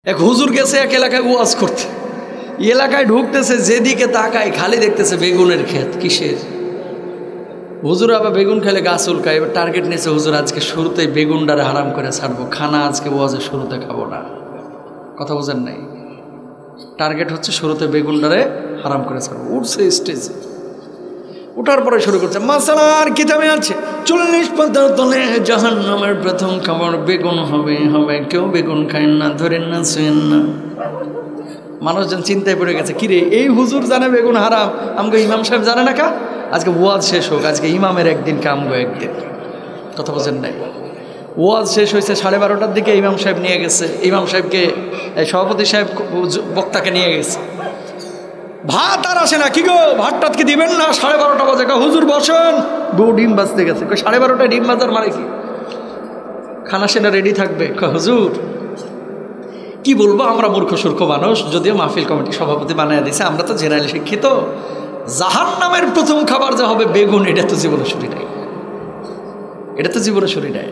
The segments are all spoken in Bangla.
এক হুজুর গেছে এক এলাকায় ওয়াজ করতে, এলাকায় ঢুকতেছে, যেদিকে তাকায় খালি দেখতেছে বেগুনের ক্ষেত। কিসের? হুজুর আবার বেগুন খেলে গাছ উল্কায়। এবার টার্গেট নিয়েছে হুজুর, আজকে শুরুতেই বেগুনটারে হারাম করে ছাড়বো, খানা আজকে ওয়াজের শুরুতে খাবো না। কথা বোঝেন নাই? টার্গেট হচ্ছে শুরুতে বেগুনটারে হারাম করে ছাড়বো। উঠছে স্টেজে, উঠার পরে শুরু করছে, মাসালার কিতাবে আছে 40 পাতার তলে জাহান্নামের প্রথম খাবার বেগুন হবে। কেউ বেগুন খায় না, ধরেন না, ছুঁয়েন না। মানুষজন চিন্তায় পড়ে গেছে, কিরে এই হুজুর জানে বেগুন হারাম, আমাকে ইমাম সাহেব জানে না কা? আজকে ওয়াজ শেষ হোক, আজকে ইমামের একদিন কামগো একদিন। কথা বোঝেন নাই? ওয়াজ শেষ হয়েছে 12:30টার দিকে, ইমাম সাহেব নিয়ে গেছে, ইমাম সাহেবকে সভাপতি সাহেব বক্তাকে নিয়ে গেছে। ভাত আর আসে না, কি গো ভাতটাত কি দিবেন না? 12:30 বাজে। হুজুর বসেন, বউ ডিম বাজতে গেছে। 12:30টায় ডিম বাজার মানে কি? খানা সেটা রেডি থাকবে। হুজুর কি বলবো, আমরা মূর্খ সূর্খ মানুষ, যদিও মাহফিল কমিটি সভাপতি বানিয়ে দিয়েছে, আমরা তো জেনারেলি শিক্ষিত। জাহান্নামের প্রথম খাবার যা হবে বেগুন, এটা তো জীবনে শুনি নাই, এটা তো জীবনে শুনি নাই।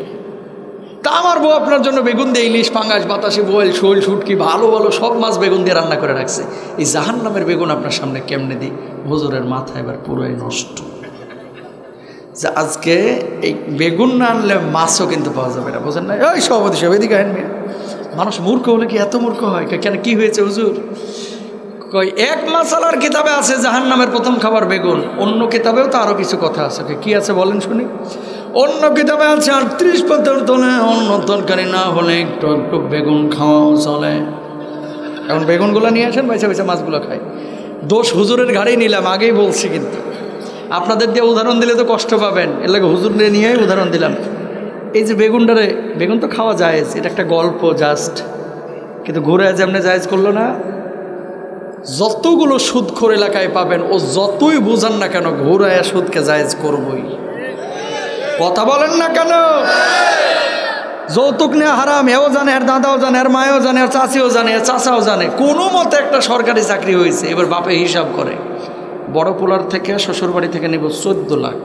তা আমার বউ আপনার জন্য বেগুন দিয়ে ইলিশ, পাঙ্গাস, বাতাসি, বোয়েল, শোল, শুটকি, ভালো ভালো সব মাছ বেগুন দিয়ে রান্না করে রাখছে। এই জাহান্নামের বেগুন আপনার সামনে কেমনে দিই? হুজুরের মাথা এবার পুরোই নষ্ট, যে আজকে এই বেগুন না আনলে মাছও কিন্তু পাওয়া যাবে না। বোঝেন না? ওই সভাপতি সাহেব এদিকে আনবে। মানুষ মূর্খ হলে কি এত মূর্খ হয়? কেন, কি হয়েছে হুজুর? কই এক মাসালার কিতাবে আছে জাহান্নামের প্রথম খাবার বেগুন, অন্য কিতাবেও তো আরও কিছু কথা আছে। কি আছে বলেন শুনি? অন্য কিতাবে আছে 38 পাতার তলে অন্য তরকারি না হলে একটু একটু বেগুন খাওয়াও চলে। এখন বেগুনগুলো নিয়ে আসেন, বাইসা বাইসা মাছগুলো খাই। দোষ হুজুরের ঘাড়েই নিলাম, আগেই বলছি, কিন্তু আপনাদের দিয়ে উদাহরণ দিলে তো কষ্ট পাবেন, এর লাগে হুজুর নিয়েই উদাহরণ দিলাম। এই যে বেগুনটারে, বেগুন তো খাওয়া যায়, এটা একটা গল্প জাস্ট, কিন্তু ঘুরে যেমনি জায়েজ করলো না। যতগুলো সুদখোর এলাকায় পাবেন, ও যতই বুঝান না কেন ঘুরায় সুদকে জায়েজ করবই। কথা বলেন না কেন? যৌতুক নেওয়া হারাম, এও জানে, আর দাদাও জানে, আর মায়ও জানে, আর চাচিও জানে, আর চাচাও জানে। কোনো মতে একটা সরকারি চাকরি হয়েছে, এবার বাপে হিসাব করে, বড় পোলার থেকে শ্বশুরবাড়ি থেকে নিব 14 লাখ,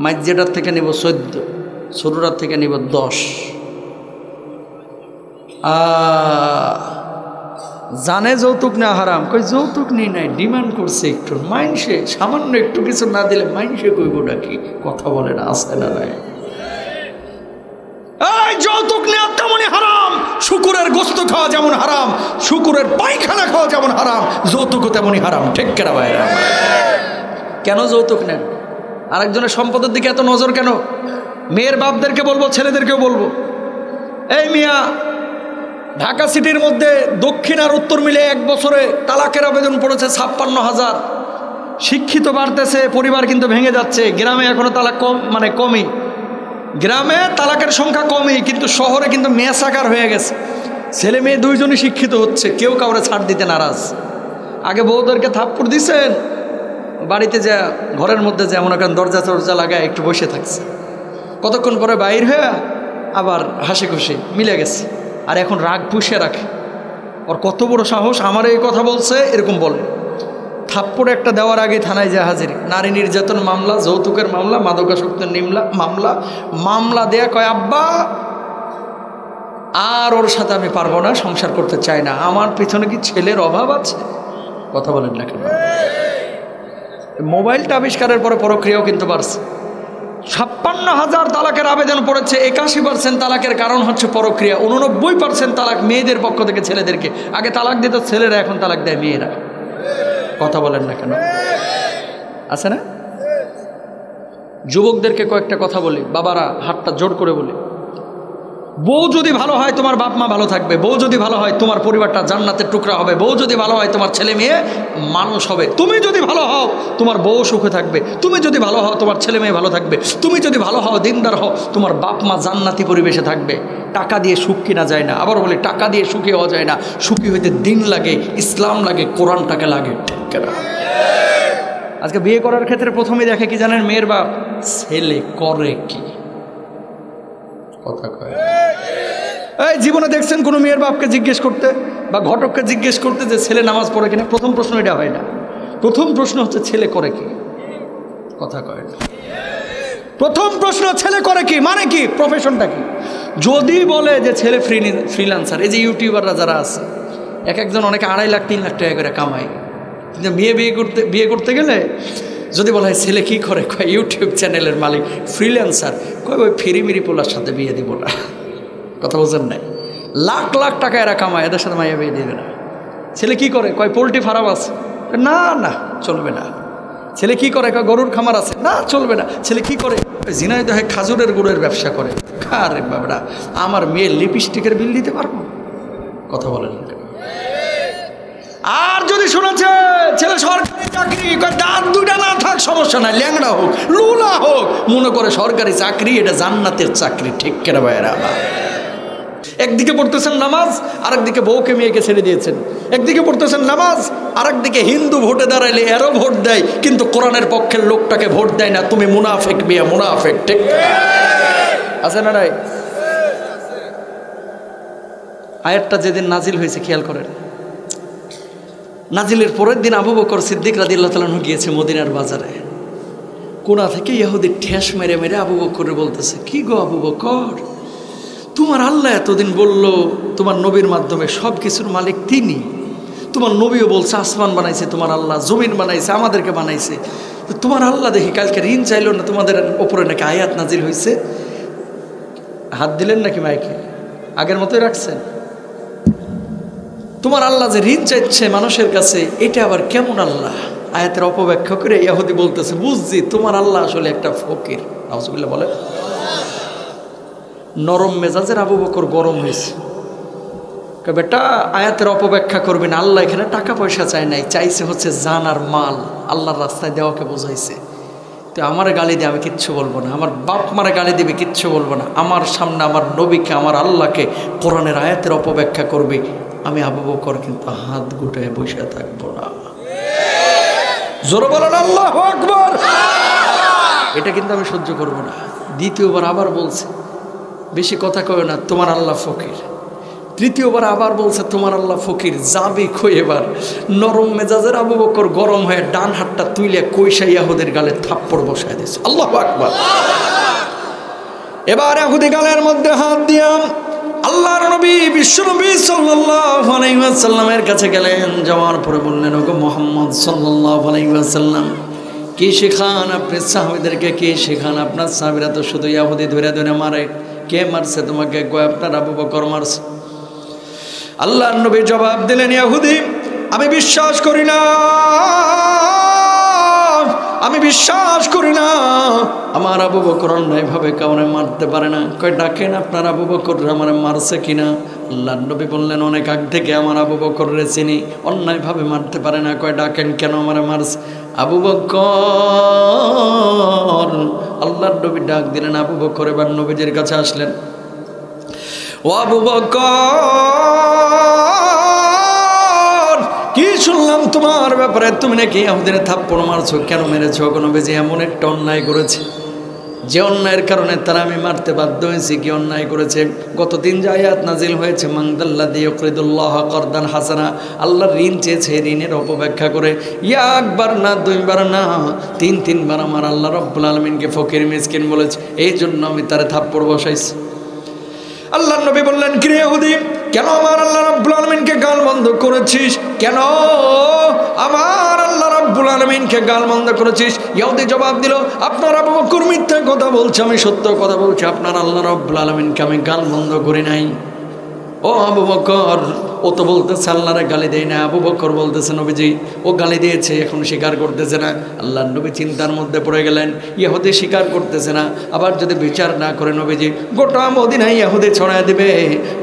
মাইজেটার থেকে নিব 14, ছোটরার থেকে নিব 10। জানে যৌতুক নেওয়া হারাম, কই যৌতুক নিই নাই, ডিমান্ড করছে একটু। মাইনসে সামান্য একটু কিছু না দিলে মাইনসে কইব নাকি? কথা বলে না, আসে না নাই? এই যৌতুক নেওয়া তেমনই হারাম, শুকুরের গোস্ত খাওয়া যেমন হারাম, শুকুরের পায়খানা খাওয়া যেমন হারাম, যৌতুকও তেমনই হারাম। ঠিক কেনা ভাইরা? কেন যৌতুক নেন? আরেকজনের সম্পদের দিকে এত নজর কেন? মেয়ের বাপদেরকে বলবো, ছেলেদেরকেও বলবো, এই মিয়া, ঢাকা সিটির মধ্যে দক্ষিণ আর উত্তর মিলে 1 বছরে তালাকের আবেদন পড়েছে 56,000। শিক্ষিত বাড়তেছে, পরিবার কিন্তু ভেঙে যাচ্ছে। গ্রামে এখনো তালাক কম, মানে কমই। গ্রামে তালাকের সংখ্যা কমই, কিন্তু শহরে কিন্তু মেসাকার হয়ে গেছে। ছেলে মেয়ে দুইজনই শিক্ষিত হচ্ছে, কেউ কাউরে ছাড় দিতে নারাজ। আগে বউদেরকে থাপ্পড় দিছেন, বাড়িতে যা ঘরের মধ্যে যেমন এখন দরজা টরজা লাগায় একটু বসে থাকছে, কতক্ষণ পরে বাইর হয়ে আবার হাসি খুশি মিলে গেছে। আর এখন রাগ পুষে রাখে। ওর কত বড় সাহস, আমার এই কথা বলছে, এরকম বলে। থাপ্পড় একটা দেওয়ার আগে থানায় যা হাজির, নারী নির্যাতন মামলা, যৌতুকের মামলা, মাদকাসক্তের মামলা দেয়া, কয় আব্বা আর ওর সাথে আমি পারবো না, সংসার করতে চাই না। আমার পিছনে কি ছেলের অভাব আছে? কথা বলেন না কেন? মোবাইলটা আবিষ্কারের পরে পরক্রিয়াও কিন্তু বাড়ছে। 56,000 তালাকের আবেদন পড়েছে। 81% তালাকের কারণ হচ্ছে পরক্রিয়া। 89% তালাক মেয়েদের পক্ষ থেকে ছেলেদেরকে। আগে তালাক দিত ছেলেরা, এখন তালাক দেয় মেয়েরা। কথা বলেন না কেন? আছে না? যুবকদেরকে কয়েকটা কথা বলি, বাবারা হাতটা জোর করে বলি, বউ যদি ভালো হয় তোমার বাপ মা ভালো থাকবে, বউ যদি ভালো হয় তোমার পরিবারটা জান্নাতের টুকরা হবে, বউ যদি ভালো হয় তোমার ছেলে মেয়ে মানুষ হবে। তুমি যদি ভালো হও তোমার বউ সুখে থাকবে, তুমি যদি ভালো হও তোমার ছেলে মেয়ে ভালো থাকবে, তুমি যদি ভালো হও দিনদার হও তোমার বাপ মা জান্নাতি পরিবেশে থাকবে। টাকা দিয়ে সুখ কিনা যায় না। আবার বলি, টাকা দিয়ে সুখী হওয়া যায় না। সুখী হইতে দিন লাগে, ইসলাম লাগে, কোরআনটাকে লাগে। ঠিক না? আজকে বিয়ে করার ক্ষেত্রে প্রথমেই দেখে কি জানেন? মেয়ের বাপ ছেলে করে কি। কথা কয়? এই জীবনে দেখছেন কোনো মেয়ের বাপকে জিজ্ঞেস করতে বা ঘটককে জিজ্ঞেস করতে যে ছেলে নামাজ পড়ে কিনা? প্রথম প্রশ্ন এটা হয় না। প্রথম প্রশ্ন হচ্ছে ছেলে করে কি। কথা কয় না? প্রথম প্রশ্ন ছেলে করে কি, মানে কি, প্রফেশনটা কি। যদি বলে যে ছেলে ফ্রিল্যান্সার, এই যে ইউটিউবাররা যারা আছে এক একজন অনেকে 2.5 লাখ 3 লাখ টাকা করে কামায়, কিন্তু বিয়ে করতে গেলে যদি বলা হয় ছেলে কী করে, কয় ইউটিউব চ্যানেলের মালিক ফ্রিল্যান্সার, কয় ওই ফিরিমিরি পোলার সাথে বিয়ে দিব না। কথা বোঝেন নাই? লাখ লাখ টাকা এরা কামায়, এদের সাথে মাইয়া বিয়ে দেবে না। ছেলে কি করে, কয় পোলট্রি ফার্ম আছে, না না চলবে না। ছেলে কি করে, কয় গরুর খামার আছে, না চলবে না। ছেলে কি করে, ঝিনাইদহে হয় খাজুরের গুড়ের ব্যবসা করে। আরে বাবরা, আমার মেয়ে লিপস্টিকের বিল দিতে পারবো? কথা বলেন। আর যদি শুনেছে ছেলে সরকারি চাকরি, দাঁত দুইটা না থাক সমস্যা নাই, ল্যাংড়া হোক লুলা হোক, মনে করে সরকারি চাকরি এটা জান্নাতের চাকরি। ঠিক কেনা ভাইয়েরা? একদিকে পড়তেছেন নামাজ, আরেকদিকে বউকে মেয়েকে ছেড়ে দিয়েছেন। একদিকে পড়তেছেন নামাজ, আরেকদিকে হিন্দু ভোটে দাঁড়াইলে এরও ভোট দেয়, কিন্তু কোরআনের পক্ষের লোকটাকে ভোট দেয় না। তুমি মুনাফেক বিয়া, মুনাফেক। ঠিক আছে না নাই? আয়াতটা যেদিন নাজিল হয়েছে খেয়াল করেন, নাজিলের পরের দিন আবু বকর সিদ্দিক রাদিয়াল্লাহু তাআলা গিয়েছে মদিনার বাজারে। কোনা থেকে ইহুদি ঠেস মেরে মেরে আবু বকরের বলতেছে, কি গো আবু বকর, তোমার আল্লাহ এতদিন বলল তোমার নবীর মাধ্যমে সব কিছুর মালিক তিনি, তোমার নবীও বলছে আসমান বানাইছে তোমার আল্লাহ, জমিন বানাইছে, আমাদেরকে বানাইছে, তোমার আল্লাহ দেখি কালকে ঋণ চাইলো না, তোমাদের ওপরে নাকি আয়াত নাজিল হয়েছে। হাত দিলেন নাকি মাইকে? আগের মতোই রাখছেন? তোমার আল্লাহ যে ঋণ চাইছে মানুষের কাছে, এটা আবার কেমন আল্লাহ? আয়াতের অপব্যাখ্যা করে ইহুদি বলতেছে, বুঝছি তোমার আল্লাহ আসলে একটা ফকির। নাউজুবিল্লাহ বলে। নরম মেজাজের আবু বকর গরম হয়েছে। বেটা, আয়াতের অপব্যাখ্যা করবে না, আল্লাহ এখানে টাকা পয়সা চায় নাই, চাইছে হচ্ছে জান আর মাল, আল্লাহর রাস্তায় দেওয়াকে বোঝাইছে। তো আমার গালি দিয়ে আমি কিচ্ছু বলবো না, আমার বাপ মারা গালি দিবে কিচ্ছু বলবো না, আমার সামনে আমার নবীকে আমার আল্লাহকে কোরআনের আয়াতের অপব্যাখ্যা করবে, আমি আবু বকর কিন্তু হাত গুটায় বসে থাকবো না। জোরে বলেন আল্লাহু আকবার। এটা কিন্তু আমি সহ্য করব না। দ্বিতীয়বার আবার বলছে, বেশি কথা কয় না, তোমার আল্লাহ ফকির। তৃতীয়বার আবার বলছে, তোমার আল্লাহ ফকির, যাবি কই? এবার নরম মেজাজের আবু বকর গরম হয়ে ডান হাতটা তুইলে কইসা ইহুদের গালে থাপ্পড় বসায় দিয়েছে। আল্লাহু আকবার। এবার ইহুদি গালের মধ্যে হাত দিয়াম আল্লাহর নবী বিশ্বনবী সাল্লাল্লাহু আলাইহি ওয়াসাল্লামের কাছে গেলেন। যাওয়ার পরে বললেন, ওগো মুহাম্মদ সাল্লাল্লাহু আলাইহি ওয়াসাল্লাম, কি শেখান আপনি সাহাবীদেরকে? কি শেখান? আপনার সাহাবীরা তো শুধু ইহুদি ধরে ধরে মারে। কে মারছে তোমাকে? কয় আপনার আবু বকর মারছে। আল্লাহর নবী জবাব দিলেন, ইহুদি, আমি বিশ্বাস করি না, আমি বিশ্বাস করি না আমার আবু বকর অন্যায়ভাবে কাউরে মারতে পারে না। কয় ডাকেন আপনার আবু বকর আমার মারছে কিনা। আল্লাহর নবী বললেন, অনেক আগ থেকে আমার আবু বকররে চিনি, অন্যায়ভাবে মারতে পারে না। কয় ডাকেন, কেন আমার মারছে? আবু বকর। আল্লাহর নবী ডাক দিলেন আবু বকর। এবার নবীজির কাছে আসলেন, ও আবু বকর, কি শুনলাম তোমার ব্যাপারে, তুমি নাকি আমাদের থাপ্পড় মারছো, কেন মেরেছো? কোনো বেজে এমন একটা অন্যায় করেছে যে অন্যায়ের কারণে তারা আমি মারতে বাধ্য হয়েছি। কি অন্যায় করেছে? গত 3 যে আয়াত নাজিল হয়েছে, মানদাল্লাযী ইউকরিদুল্লাহ করদান হাসানা, আল্লাহর ঋণ চেয়েছে, ঋণের অপব্যাখ্যা করে একবার না 2 বার না 3 বার আমার আল্লাহ রাব্বুল আলামিনকে ফকির মিসকিন বলেছে, এই জন্য আমি তারে থাপ্পড় বসাইছি। আল্লাহর নবী বললেন, কি রে ইহুদি, কেন আমার আল্লাহ রাব্বুল আলামিনকে গাল বন্ধ করেছিস? কেন আমার আল্লাহ রাব্বুল আলামিনকে গাল বন্ধ করেছিস? ইহুদি জবাব দিল, আপনার আবু বকর মিথ্যা কথা বলছে, আমি সত্য কথা বলছি, আপনার আল্লাহ রাব্বুল আলামিনকে আমি গাল বন্ধ করি নাই। ও আবু বকর, ও তো বলতেছে আল্লাহরে গালি দেয় না। আবু বকর বলতেছে, নবীজি ও গালি দিয়েছে, এখন স্বীকার করতেছে না। আল্লাহর নবী চিন্তার মধ্যে পড়ে গেলেন, ইহুদি স্বীকার করতেছে না, আবার যদি বিচার না করে নবীজি গোটা মদিনায় ইহুদি ছড়ায় দিবে।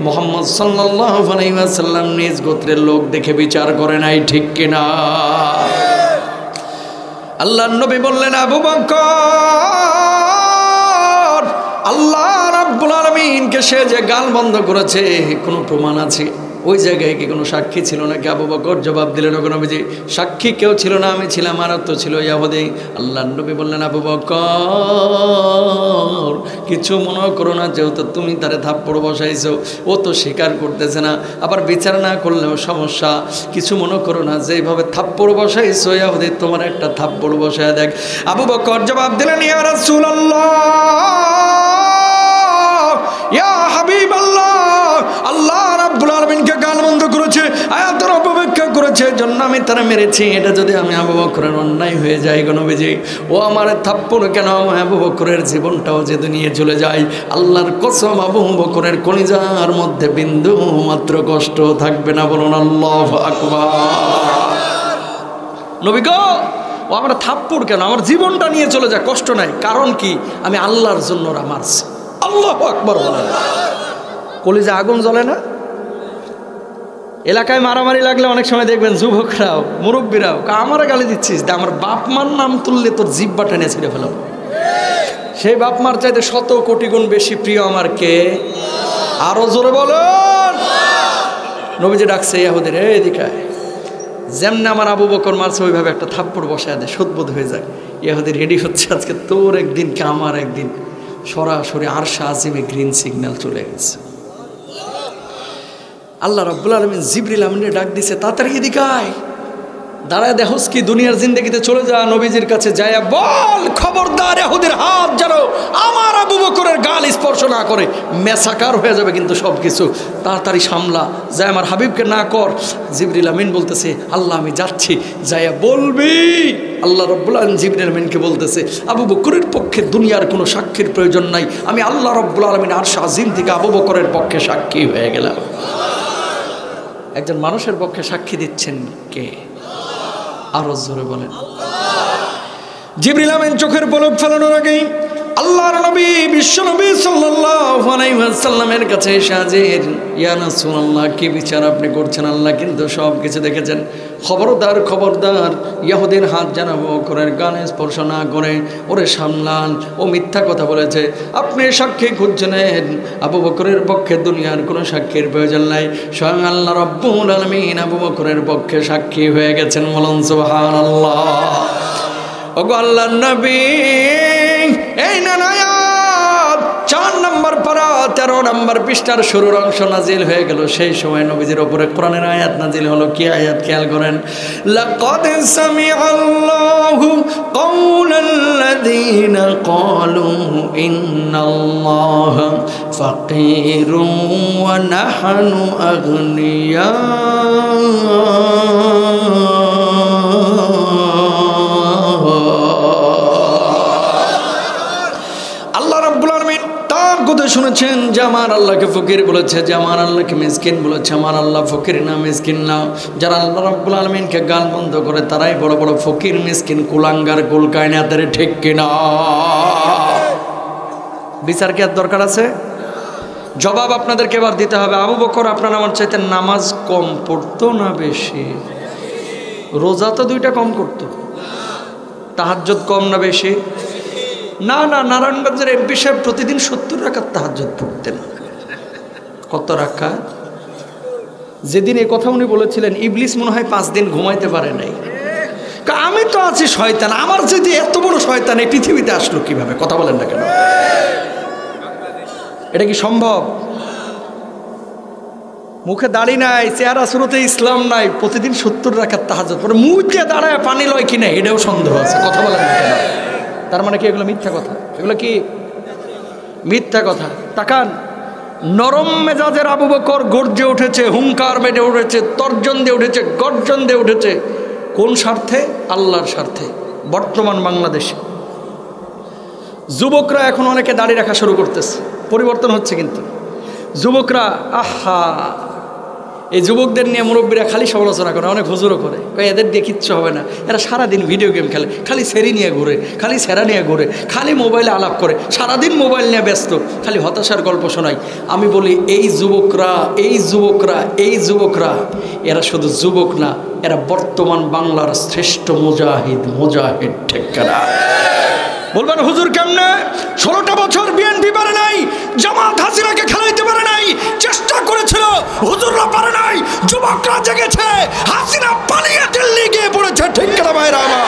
মুহাম্মদ সাল্লাল্লাহু আলাইহি ওয়াসাল্লাম নিজ গোত্রের লোক দেখে বিচার করে নাই, ঠিক কিনা? আল্লাহর নবী বললেন, আবু বকর, আল্লাহ রাব্বুল আলামিনকে সে যে গাল বন্ধ করেছে, কোনো প্রমাণ আছে? ওই জায়গায় কি কোনো সাক্ষী ছিল নাকি? আবু বকর জবাব দিলেন, ওগো নবীজি, সাক্ষী কেউ ছিল না, আমি ছিলাম, আর তো ছিল ইহুদি। আল্লাহর নবী বললেন, আবু বকর, কিছু মনে করো না, যেহেতু তুমি তারে থাপ্পড় বসাইছো, ও তো স্বীকার করতেছে না, আবার বিচার না করলেও সমস্যা। কিছু মনে করো না, যেভাবে থাপ্পড় বসাইছো ইহুদি, তোমার একটা থাপ্পড় বসায় দেখ। আবু বকর জবাব দিলেন, ইয়া রাসূলুল্লাহ, ইয়া আয়াতের অপব্যাখ্যা করেছে, জন্য আমি তারা মেরেছি। এটা যদি আমি আবু বকরের অন্যায় হয়ে যাই গো নবীজি, ও আমার থাপ্পড় কেন, আবু বকরের জীবনটাও যে দুনিয়া চলে যায়, আল্লাহর কসম আবু বকরের কলিজার মধ্যে বিন্দু মাত্র কষ্ট থাকবে না। বলুন আল্লাহু আকবার। নবী গো, ও আমার থাপ্পড় কেন, আমার জীবনটা নিয়ে চলে যায়, কষ্ট নাই। কারণ কি, আমি আল্লাহর জন্য ওরা মারছি। আল্লাহু আকবার বলেন। কলিজা আগুন জ্বলে না? এলাকায় মারামারি লাগলে অনেক সময় দেখবেন যুবকরাও মুরব্বীরাও আমারে গালি দিচ্ছিস, আমার বাপ মার নাম তুললে তোর জিব্বা টেনে ছিঁড়ে ফেলাম। সেই বাপ মার চাইতে 100 কোটি গুণ বেশি প্রিয় আমার কে? আরো জোরে বলুন। নবীজি ডাকছে ইহুদির, এদিকে যেমনি আমার আবু বকর মারছে ওইভাবে একটা থাপ্পড় বসায় দেয়, সদ্বোধ হয়ে যায়। ইহুদি রেডি হচ্ছে, আজকে তোর একদিন কে আমার একদিন। সরাসরি আরশে আজিমে গ্রিন সিগন্যাল চলে গেছে। আল্লাহ রাব্বুল আলামিন জিবরিল আমিনে ডাক দিছে, তাড়াতাড়ি এদিকে আয়। দাঁড়ায় দেখোস কি দুনিয়ার জিন্দেগিতে চলে যা, নবীজির কাছে যায় বল, খবরদার ইহুদির হাত যেন আমার আবু বকরের গাল স্পর্শ না করে, মেসাকার হয়ে যাবে কিন্তু সব কিছু। তাড়াতাড়ি সামলা, যায় আমার হাবিবকে না কর। জিবরিল আমিন বলতেছে, আল্লাহ আমি যাচ্ছি, যাইয়া বলবি। আল্লাহ রাব্বুল আলামিন জিবরিল আমিনকে বলতেছে, আবু বকরের পক্ষে দুনিয়ার কোনো সাক্ষীর প্রয়োজন নাই, আমি আল্লাহ রাব্বুল আলামিন আরশে আজিম থেকে আবু বকরের পক্ষে সাক্ষী হয়ে গেলাম। একজন মানুষের পক্ষে সাক্ষী দিচ্ছেন কে? আরো জোরে বলেন। জিবরিল আমিন চোখের পলক ফেলানোর আগেই আল্লাহর নবী বিশ্ব নবী সাল্লাল্লাহু আলাইহি ওয়াসাল্লামের কাছে এসে হাজির। ইয়া রাসূলুল্লাহ, কি বিচার আপনি করছেন? আল্লাহ কিন্তু সব কিছু দেখেছেন। খবরদার খবরদার, ইহুদির হাত যেন আবু বকরের গানে স্পর্শ না করে, ওরে সামলান, ও মিথ্যা কথা বলেছে। আপনি সাক্ষী খুঁজছেন, আবু বকরের পক্ষে দুনিয়ার কোনো সাক্ষীর প্রয়োজন নাই, স্বয়ং আল্লাহ রাব্বুল আলামিন আবু বকরের পক্ষে সাক্ষী হয়ে গেছেন। বলুন সুবহানাল্লাহ। ওগো আল্লাহর নবী, এই না আয়াত 4 নম্বর পারা 13 নম্বর পৃষ্ঠার শুরুর অংশ নাজিল হয়ে গেল। সেই সময় নবীজির উপরে কোরআনের আয়াত নাজিল হলো। কি আয়াত? খেয়াল করেন। লাকাদ সামিআল্লাহু কাওলাল্লাযীনা ক্বালু ইন্নাল্লাহা ফাকীরুন ওয়া নাহনু আগনিয়া। শুনেছেন যে আমার আল্লাহকে ফকির বলেছে, যে আমার আল্লাহকে মিসকিন বলেছে। আমার আল্লাহ ফকির না, মিসকিন না। যারা আল্লাহ রাব্বুল আলামিনকে গাল বন্ধ করে তারাই বড় বড় ফকির, মিসকিন, কুলাঙ্গার, কুল কায়নাতের, ঠিক কিনা? বিচার কি আর দরকার আছে? জবাব আপনাদেরকে এবার দিতে হবে। আবু বকর আপনার আমার চাইতে নামাজ কম পড়তো না বেশি? রোজা তো 2টা কম করতো। তাহাজ্জুদ কম না বেশি? না না, নারায়ণগঞ্জের এমপি সাহেব প্রতিদিন 70 রাকাত তাহাজ্জুদ পড়তেন। কত রাকাত? যেদিন এই কথা উনি বলেছিলেন, ইবলিস মনে হয় 5 দিন ঘুমাইতে পারে নাই। আমি তো আছি শয়তান, আমার যদি এত বড় শয়তান এই পৃথিবীতে আসলো কিভাবে? কথা বলেন না কেন? এটা কি সম্ভব? মুখে দাড়ি নাই, চেহারা শুরুতে ইসলাম নাই, প্রতিদিন 70 রাকাত তাহাজ্জুদ পড়ে, মুখে দাঁড়ায় পানি লয় কিনা এটাও সন্দেহ আছে। কথা বলেন না কেন? তার মানে কি এগুলো মিথ্যা কথা? এগুলো কি মিথ্যা কথা? তাকান, নরম মেজাজের আবু বকর গর্জে উঠেছে, হুঙ্কার বেড়ে উঠেছে, তর্জন দিয়ে উঠেছে, গর্জন দিয়ে উঠেছে। কোন স্বার্থে? আল্লাহর স্বার্থে। বর্তমান বাংলাদেশে যুবকরা এখন অনেকে দাড়ি রাখা শুরু করতেছে, পরিবর্তন হচ্ছে কিন্তু যুবকরা। আহা, এই যুবকদের নিয়ে মুরব্বীরা খালি সমালোচনা করে, অনেক হুজুরও করে, এদের দিয়ে কিচ্ছু হবে না, এরা সারাদিন ভিডিও গেম খেলে, খালি সেরি নিয়ে ঘুরে, খালি সেরা নিয়ে ঘুরে, খালি মোবাইলে আলাপ করে, সারাদিন মোবাইল নিয়ে ব্যস্ত, খালি হতাশার গল্প শোনায়। আমি বলি, এই যুবকরা এরা শুধু যুবক না, এরা বর্তমান বাংলার শ্রেষ্ঠ মুজাহিদ। ঠিক না? বলবেন হুজুর কেমনে? 16টা বছর বিএনপি পারে নাই, জামাত হাসিনাকে খেলাইতে পারে নাই, চেষ্টা করেছিল, হুজুররা পারে নাই, যুবকরা জেগেছে, হাসিনা পালিয়ে দিল্লি গিয়ে পড়েছে। ঠিক না ভাইরা আমার?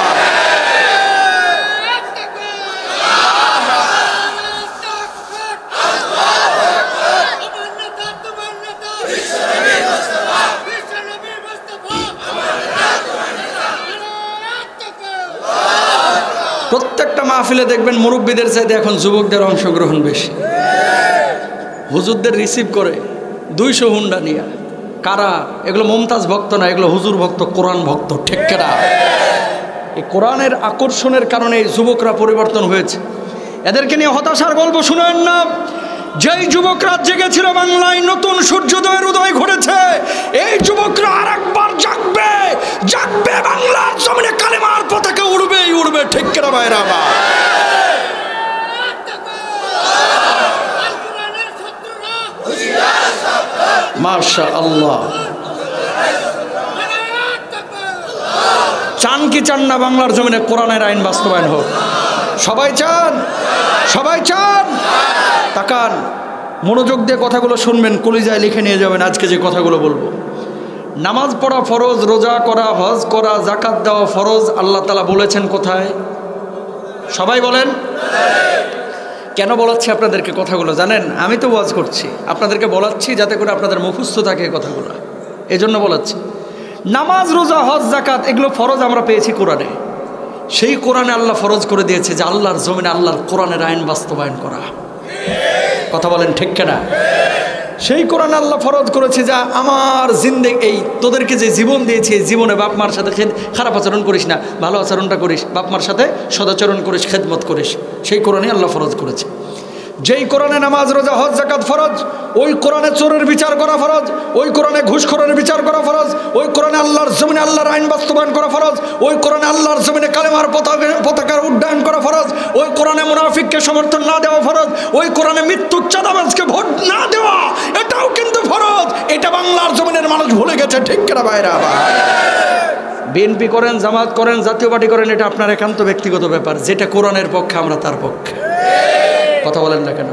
প্রত্যেকটা মাহফিলে দেখবেন মুরব্বীদের চাইতে এখন যুবকদের অংশগ্রহণ বেশি। হুজুরদের রিসিভ করে 200 হুন্ডা নিয়ে, কারা? এগুলো মুমতাজ ভক্ত না, এগুলো হুজুর ভক্ত, কোরআন ভক্ত, ঠিক কিনা? এই কোরআনের আকর্ষণের কারণে এই যুবকরা পরিবর্তন হয়েছে। এদেরকে নিয়ে হতাশার গল্প শুনেন না। যেই যুবকরা জেগেছিল বাংলায় নতুন সূর্যোদয়ের উদয় ঘটেছে, এই যুবকরা আর একবার জাগবে, জাগবে, বাংলার জমিনে কালেমার পতাকা উড়বেই উড়বে, ঠিক কিনা ভাইরা আমার? মাশাআল্লাহ। চান কি চান না বাংলার জমিনে কোরআনের আইন বাস্তবায়ন হোক? সবাই চান, সবাই চান। তাকান, মনোযোগ দিয়ে কথাগুলো শুনবেন, কলিজায় লিখে নিয়ে যাবেন। আজকে যে কথাগুলো বলবো, নামাজ পড়া ফরজ, রোজা করা, হজ করা, যাকাত দেওয়া ফরজ। আল্লাহ তাআলা বলেছেন কোথায়? সবাই বলেন। কেন বলাচ্ছি আপনাদেরকে কথাগুলো জানেন? আমি তো ওয়াজ করছি, আপনাদেরকে বলাচ্ছি যাতে করে আপনাদের মুখস্থ থাকে কথাগুলো, এই জন্য বলাচ্ছি। নামাজ, রোজা, হজ, যাকাত এগুলো ফরজ আমরা পেয়েছি কোরআনে। সেই কোরআনে আল্লাহ ফরজ করে দিয়েছে যে আল্লাহর জমিনে আল্লাহর কোরআনের আইন বাস্তবায়ন করা। কথা বলেন ঠিক কিনা? সেই কোরআন আল্লাহ ফরজ করেছে যা আমার জিন্দেগি, এই তোদেরকে যে জীবন দিয়েছে, জীবনে বাপ মার সাথে খারাপ আচরণ করিস না, ভালো আচরণটা করিস, বাপ মার সাথে সদাচরণ করিস, খেদমত করিস। সেই কোরআনই আল্লাহ ফরজ করেছে। যেই কোরআনে নামাজ, রোজা, হজ, যাকাত ফরজ, ওই কোরআনে চোরের বিচার করা ফরজ, ওই কোরআনে ঘুষখোরের বিচার করা ফরজ, ওই কোরআনে আল্লাহর জমিনে আল্লাহর আইন বাস্তবায়ন করা ফরজ, ওই কোরআনে আল্লাহর জমিনে কালেমার পতাকার উড্ডয়ন করা ফরজ, ওই কোরআনে মুনাফিককে সমর্থন না দেওয়া ফরজ, ওই কোরআনে মৃত্যুর চাঁদাবাজকে ভোট না দেওয়া এটাও কিন্তু ফরজ। এটা বাংলার জমিনের মানুষ ভুলে গেছে, ঠিক কিনা ভাইরা? বিএনপি করেন, জামাত করেন, জাতীয় পার্টি করেন, এটা আপনার একান্ত ব্যক্তিগত ব্যাপার। যেটা কোরআনের পক্ষে আমরা তার পক্ষে। কথা বলেন না কেন?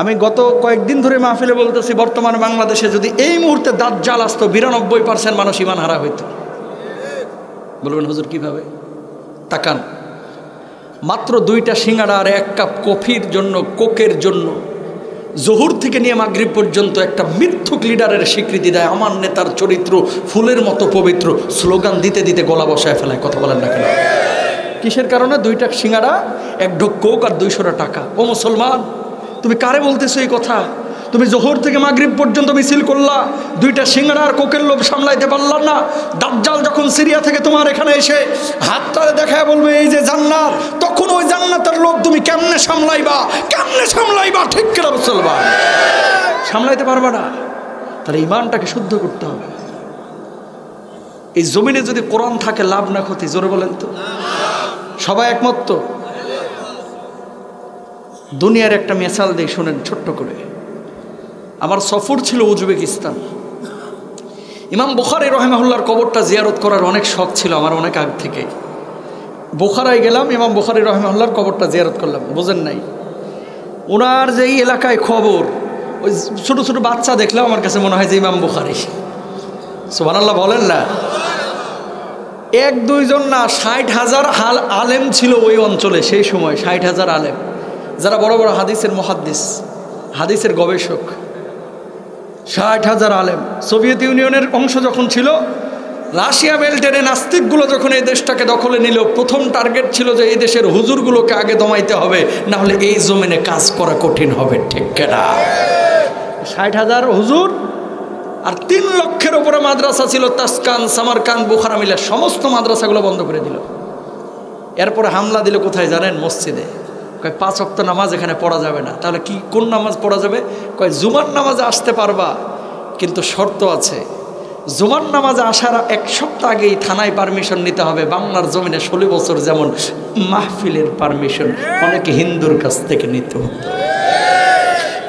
আমি গত কয়েকদিন ধরে মাহফিলে বলতেছি, বর্তমান বাংলাদেশে যদি এই মুহূর্তে দাজ্জাল আসতো, 92% মানুষ ঈমান হারা হইতো। বলবেন হুজুর কিভাবে? তাকান, মাত্র 2টা সিঙ্গাড়া আর 1 কাপ কফির জন্য, কোকের জন্য জোহর থেকে নিয়ে মাগরিব পর্যন্ত একটা মিথ্যুক লিডারের স্বীকৃতি দেয়, আমার নেতার চরিত্র ফুলের মতো পবিত্র, স্লোগান দিতে দিতে গলা বসায় ফেলায়। কথা বলেন না কেন? কিসের কারণে? 2টা সিঙ্গাড়া, 1 ঢোক কোক আর 200 টাকা। ও মুসলমান, তুমি কারে বলতেছো এই কথা? তুমি জোহর থেকে মাগরিব পর্যন্ত মিছিল করলা, 2টা সিঙ্গাড়া আর কোকের লোভ সামলাইতে পারলাম না। দাজ্জাল যখন সিরিয়া থেকে তোমার এখানে এসে হাতটা দেখায় বলবে এই যে জান্নাত, তখন ওই জান্নাতের লোভ তুমি কেমনে সামলাইবা? কেমনে সামলাইবা? ঠিক কিনা মুসলমান? সামলাইতে পারবা না। তাহলে ইমানটাকে শুদ্ধ করতে হবে। এই জমিনে যদি কোরআন থাকে, লাভ না ক্ষতি? জোরে বলেন তো। সবাই একমত তো? দুনিয়ার একটা মিসাল দিয়ে শুনেন ছোট্ট করে। আমার সফর ছিল উজবেকিস্তান। ইমাম বুখারী রাহিমাহুল্লাহর কবরটা জিয়ারত করার অনেক শখ ছিল আমার, অনেক আগ থেকে। বুখারায় গেলাম, ইমাম বুখারী রাহিমাহুল্লাহর কবরটা জিয়ারত করলাম। বোঝেন নাই? ওনার যেই এলাকায় খবর, ওই ছোটো ছোটো বাচ্চা দেখলাম, আমার কাছে মনে হয় যে ইমাম বুখারী। সুবহানাল্লাহ বলেন না? 1-2 জন না, 60,000 আলেম ছিল ওই অঞ্চলে সেই সময়। 60,000 আলেম, যারা বড় বড় হাদিসের মুহাদ্দিস, হাদিসের গবেষক। 60,000 আলেম। সোভিয়েত ইউনিয়নের অংশ যখন ছিল, রাশিয়া বেল্টের নাস্তিকগুলো যখন এই দেশটাকে দখলে নিল, প্রথম টার্গেট ছিল যে এই দেশের হুজুরগুলোকে আগে দমাইতে হবে, না হলে এই জমিনে কাজ করা কঠিন হবে। ঠিক কিনা? 60,000 হুজুর আর 3 লক্ষের উপরে মাদ্রাসা ছিল। তাসকান, সামারকান্দ, বুখারা মিলে সমস্ত মাদ্রাসাগুলো বন্ধ করে দিল। এরপরে হামলা দিল কোথায় জানেন? মসজিদে। কয় 5 ওয়াক্ত নামাজ এখানে পড়া যাবে না। তাহলে কি, কোন নামাজ পড়া যাবে? কয় জুমার নামাজে আসতে পারবা, কিন্তু শর্ত আছে। জুমার নামাজে আসার 1 সপ্তাহ আগেই থানায় পারমিশন নিতে হবে। বাংলার জমিনে 16 বছর যেমন মাহফিলের পারমিশন অনেক হিন্দুর কাছ থেকে নিতে হতো।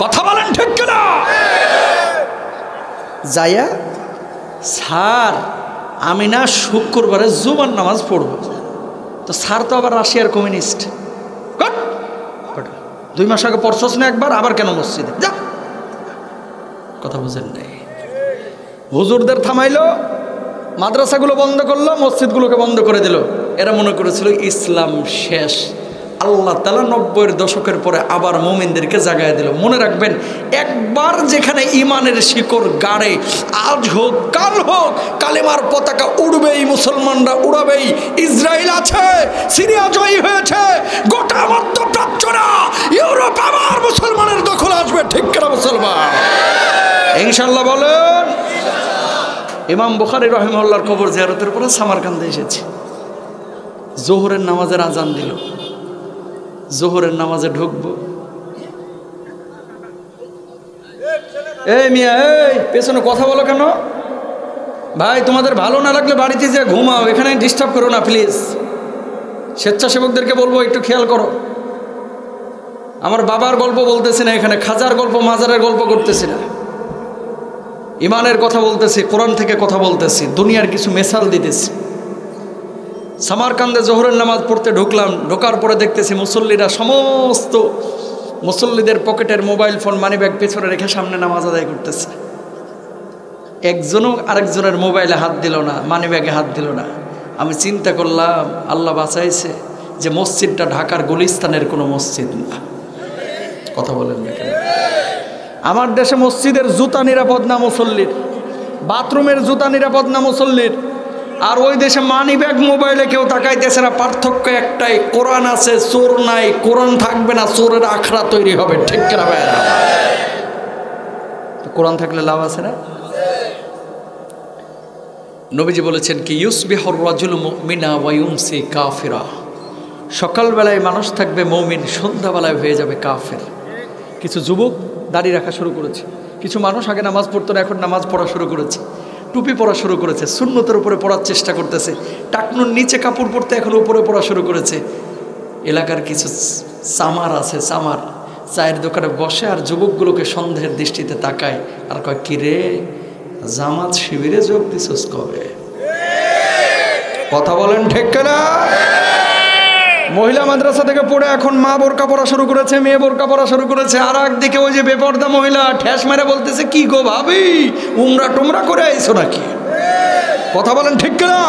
কথা বলেন ঠিক কিনা? যাইয়া স্যার, আমি না শুক্রবারে জুমার নামাজ পড়ব। তো স্যার তো আবার রাশিয়ার কমিউনিস্ট। 2 মাস আগে পড়ছস না একবার, আবার কেন মসজিদে যা? কথা বুঝেন নাই? হুজুরদের থামাইলো, মাদ্রাসাগুলো বন্ধ করলো, মসজিদগুলোকে বন্ধ করে দিল। এরা মনে করেছিল ইসলাম শেষ। আল্লাহ তাআলা 90-এর দশকের পরে আবার মুমিনদেরকে জাগায় দিল। মনে রাখবেন, একবার যেখানে ইমানের শিকড় গাড়ে, আজ হোক কাল হোক, কালেমার পতাকা উড়বেই, মুসলমানরা উড়াবেই। ইসরায়েল আছে, সিরিয়া জয়ী হয়েছে, গোটা মধ্যপ্রাচ্য না, ইউরোপ আবার মুসলমানের দখল আসবে। ঠিক কিনা মুসলমান? ইনশাআল্লাহ বলেন। ইমাম বুখারী রাহিমাহুল্লাহর কবর জিয়ারতের পরে সামারকান্দে এসেছি। জোহরের নামাজের আজান দিল, জোহরের নামাজে ঢুকবো। এই মিয়া, এই পেছনে কথা বলো কেন ভাই? তোমাদের ভালো না লাগলে বাড়িতে যে ঘুমাও, এখানে ডিস্টার্ব করো না প্লিজ। স্বেচ্ছাসেবকদেরকে বলবো একটু খেয়াল করো। আমার বাবার গল্প বলতেছি না এখানে, খাজার গল্প মাজারের গল্প করতেছি না, ইমানের কথা বলতেছি, কোরআন থেকে কথা বলতেছি, দুনিয়ার কিছু মেসাল দিতেছি। সামারকান্দে জোহরের নামাজ পড়তে ঢুকলাম। ঢোকার পরে দেখতেছি মুসল্লিরা সমস্ত মুসল্লিদের পকেটের মোবাইল ফোন মানিব্যাগ পেছনে রেখে সামনে নামাজ আদায় করতেছে। একজনও আরেকজনের মোবাইলে হাত দিল না, মানিব্যাগে হাত দিল না। আমি চিন্তা করলাম আল্লাহ বাঁচাইছে যে মসজিদটা ঢাকার গুলিস্তানের কোনো মসজিদ না। কথা বলেন না কেন? আমার দেশে মসজিদের জুতা নিরাপদ না মুসল্লির, বাথরুমের জুতা নিরাপদ না মুসল্লির, আর ওই দেশে মানিব্যাগ মোবাইলে কেউ তাকাইতেছে না। পার্থক্য একটাই, কোরআন আছে চোর নাই। কোরআন থাকবে না, চোরের আখড়া তৈরি হবে। ঠিক কিনা ভাইরা? কোরআন থাকলে লাভ আছে না? নবীজি বলেছেন কি, ইউসবিহুর রাজুলু মুমিনা ওয়া ইউমসি কাফিরা। সকালবেলায় মানুষ থাকবে মুমিন, সন্ধ্যাবেলায় হয়ে যাবে কাফের। কিছু যুবক দাড়ি রাখা শুরু করেছে, কিছু মানুষ আগে নামাজ পড়তো না, এখন নামাজ পড়া শুরু করেছে, টুপি পরা শুরু করেছে, সুন্নতের উপরে পড়ার চেষ্টা করতেছে, টাকনুর নিচে কাপড় পরতে এখন উপরে পড়া শুরু করেছে। এলাকার কিছু চামার আছে, চামার চায়ের দোকানে বসে আর যুবকগুলোকে সন্দেহের দৃষ্টিতে তাকায় আর কয়, কি রে জামাত শিবিরে যোগ দিছস কবে? কথা বলেন ঠিক কিনা? মহিলা মাদ্রাসা থেকে পড়ে এখন মা বোরকা পরা শুরু করেছে, মেয়ে বোরকা পরা শুরু করেছে। আর একদিকে ওই যে বেপর্দা মহিলা ঠ্যাস মেরে বলতেছে, কি গো ভাবি উমরা টুমরা করে আইছো নাকি? কথা বলেন ঠিক কিনা?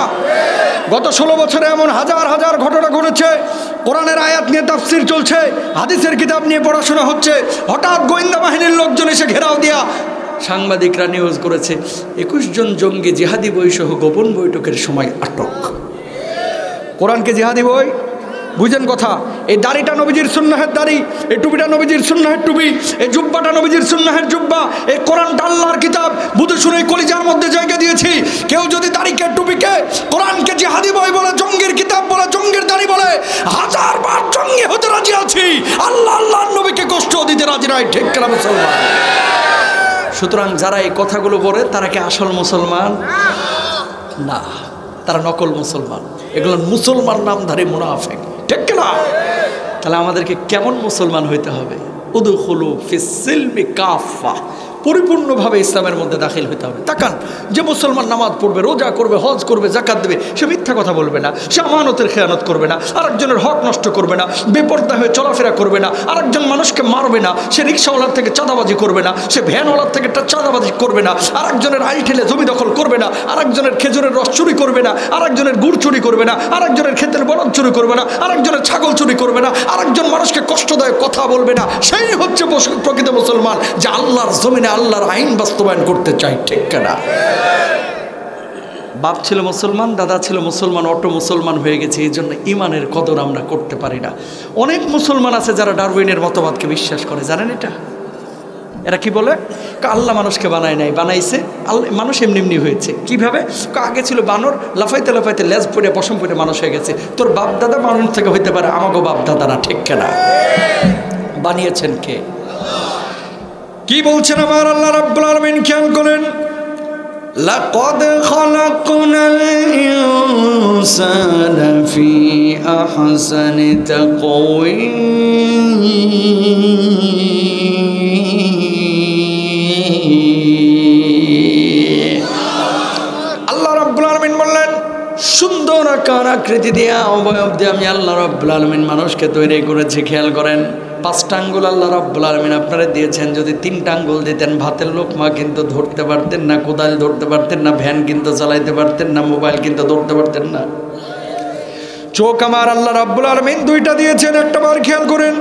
গত 16 বছরে এমন হাজার হাজার ঘটনা ঘটেছে। কোরআনের আয়াত নিয়ে তাফসীর চলছে, হাদিসের কিতাব নিয়ে পড়াশোনা হচ্ছে, হঠাৎ গোয়েন্দা বাহিনীর লোকজন এসে ঘেরাও দিয়া সাংবাদিকরা নিউজ করেছে 21 জন জঙ্গি জিহাদি বই সহ গোপন বৈঠকের সময় আটক। কোরআনকে জিহাদি বই বুঝেন কথা? এই দাড়িটা নবীজির সুন্নাহের দাড়ি, এই টুপিটা নবীজির সুন্নাহের টুপি, এই জুব্বাটা নবীজির সুন্নাহের জুব্বা, এই কোরআনটা আল্লাহর কিতাব। বুঝে শুনে কলিজার মধ্যে জায়গা দিয়েছি। কেউ যদি দাড়িকে টুপিকে কোরআনকে জিহাদি বই বলে, জঙ্গির কিতাব বলে, জঙ্গির দাড়ি বলে, 1000 বার জঙ্গি হতে রাজি আছি, আল্লাহ আল্লাহর নবীকে কষ্ট দিতে রাজি নাই। ঠিক কিনা মুসলমান? সুতরাং যারা এই কথাগুলো বলে তারা কি আসল মুসলমান না? তারা নকল মুসলমান। এগুলো মুসলমান নামধারী মুনাফিক। ঠিক না? তাহলে আমাদেরকে কেমন মুসলমান হইতে হবে? উদখুলু ফিস সিলমি কাফা, পরিপূর্ণভাবে ইসলামের মধ্যে দাখিল হইতে হবে। তাকান, যে মুসলমান নামাজ পড়বে, রোজা করবে, হজ করবে, যাকাত দেবে, সে মিথ্যা কথা বলবে না, সে আমানতের খেয়ানত করবে না, আরেকজনের হক নষ্ট করবে না, বেপরদা হয়ে চলাফেরা করবে না, আরেকজন মানুষকে মারবে না, সে রিক্সাওয়ালার থেকে চাঁদাবাজি করবে না, সে ভ্যানওয়ালার থেকে চাঁদাবাজি করবে না, আরেকজনের আইল ঠেলে জমি দখল করবে না, আরেকজনের খেজুরের রস চুরি করবে না, আরেকজনের গুড় চুরি করবে না, আরেকজনের ক্ষেতের বলদ চুরি করবে না, আরেকজনের ছাগল চুরি করবে না, আরেকজন মানুষকে কষ্টদায়ক কথা বলবে না। সেই হচ্ছে প্রকৃত মুসলমান, যে আল্লাহর জমিনে আল্লাহর আইন বাস্তবায়ন করতে চাই। ঠিক কিনা? বাপ ছিল মুসলমান, দাদা ছিল মুসলমান, অটো মুসলমান হয়ে গেছে, এই জন্য ইমানের কদর আমরা করতে পারি না। অনেক মুসলমান আছে যারা ডারউইনের মতবাদকে বিশ্বাস করে, জানেন এটা? এরা কি বলে, আল্লাহ মানুষকে বানায় নাই, বানাইছে আল্লাহ, মানুষ এমনি এমনি হয়েছে। কিভাবে? আগে ছিল বানর, লাফাইতে লাফাইতে লেজ পড়ে পশম পড়ে মানুষ হয়ে গেছে। তোর বাপ দাদা মানুষ থেকে হইতে পারে, আমাকেও বাপ দাদা না। ঠিক কিনা? বানিয়েছেন কে? কি বলছেন আমার আল্লাহ রাব্বুল আলামিন? খেয়াল করেন, লাকাদ খালাকনাল ইনসানা ফি আহসানি তাকওয়ীম। আল্লাহ রাব্বুল আলামিন বললেন, সুন্দর আকার আকৃতি দিয়া, অবয়ব দিয়ে আমি আল্লাহ রাব্বুল আলামিন মানুষকে তৈরি করেছি। খেয়াল করেন, 5টা আঙ্গুল আল্লাহ রাব্বুল আলামিন আপনারা দিয়েছেন। যদি 3টা আঙ্গুল দিতেন, ভাতের লোকমা কিন্তু ধরতে পারতেন না, কোদাল ধরতে পারতেন না, ভ্যান কিন্তু চালাইতে পারতেন না, মোবাইল কিন্তু ধরতে পারতেন না। চোখ আমার আল্লাহ রাব্বুল আলামিন 2টা দিয়েছেন। একটা বার খেয়াল করেন,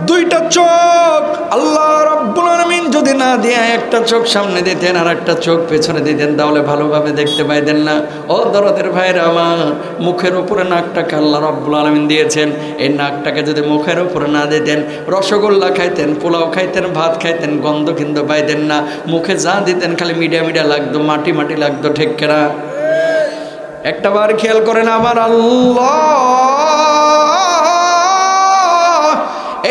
দুইটা চোখ আল্লাহ রাব্বুল আলামিন যদি না দিয়ে একটা চোখ সামনে দিতেন আর একটা চোখ পেছনে দিতেন তাহলে ভালোভাবে দেখতে পাইতেন না। ও দরদের ভাইরা আমার, মুখের উপরে নাকটাকে আল্লাহ রাব্বুল আলামিন দিয়েছেন, এই নাকটাকে যদি মুখের উপরে না দিতেন, রসগোল্লা খাইতেন, পোলাও খাইতেন, ভাত খাইতেন, গন্ধ কিন্তু পাইতেন না। মুখে যা দিতেন খালি মিডিয়া মিডিয়া লাগতো, মাটি মাটি লাগতো, ঠিক কেনা? একটা বার খেয়াল করেন আমার আল্লাহ,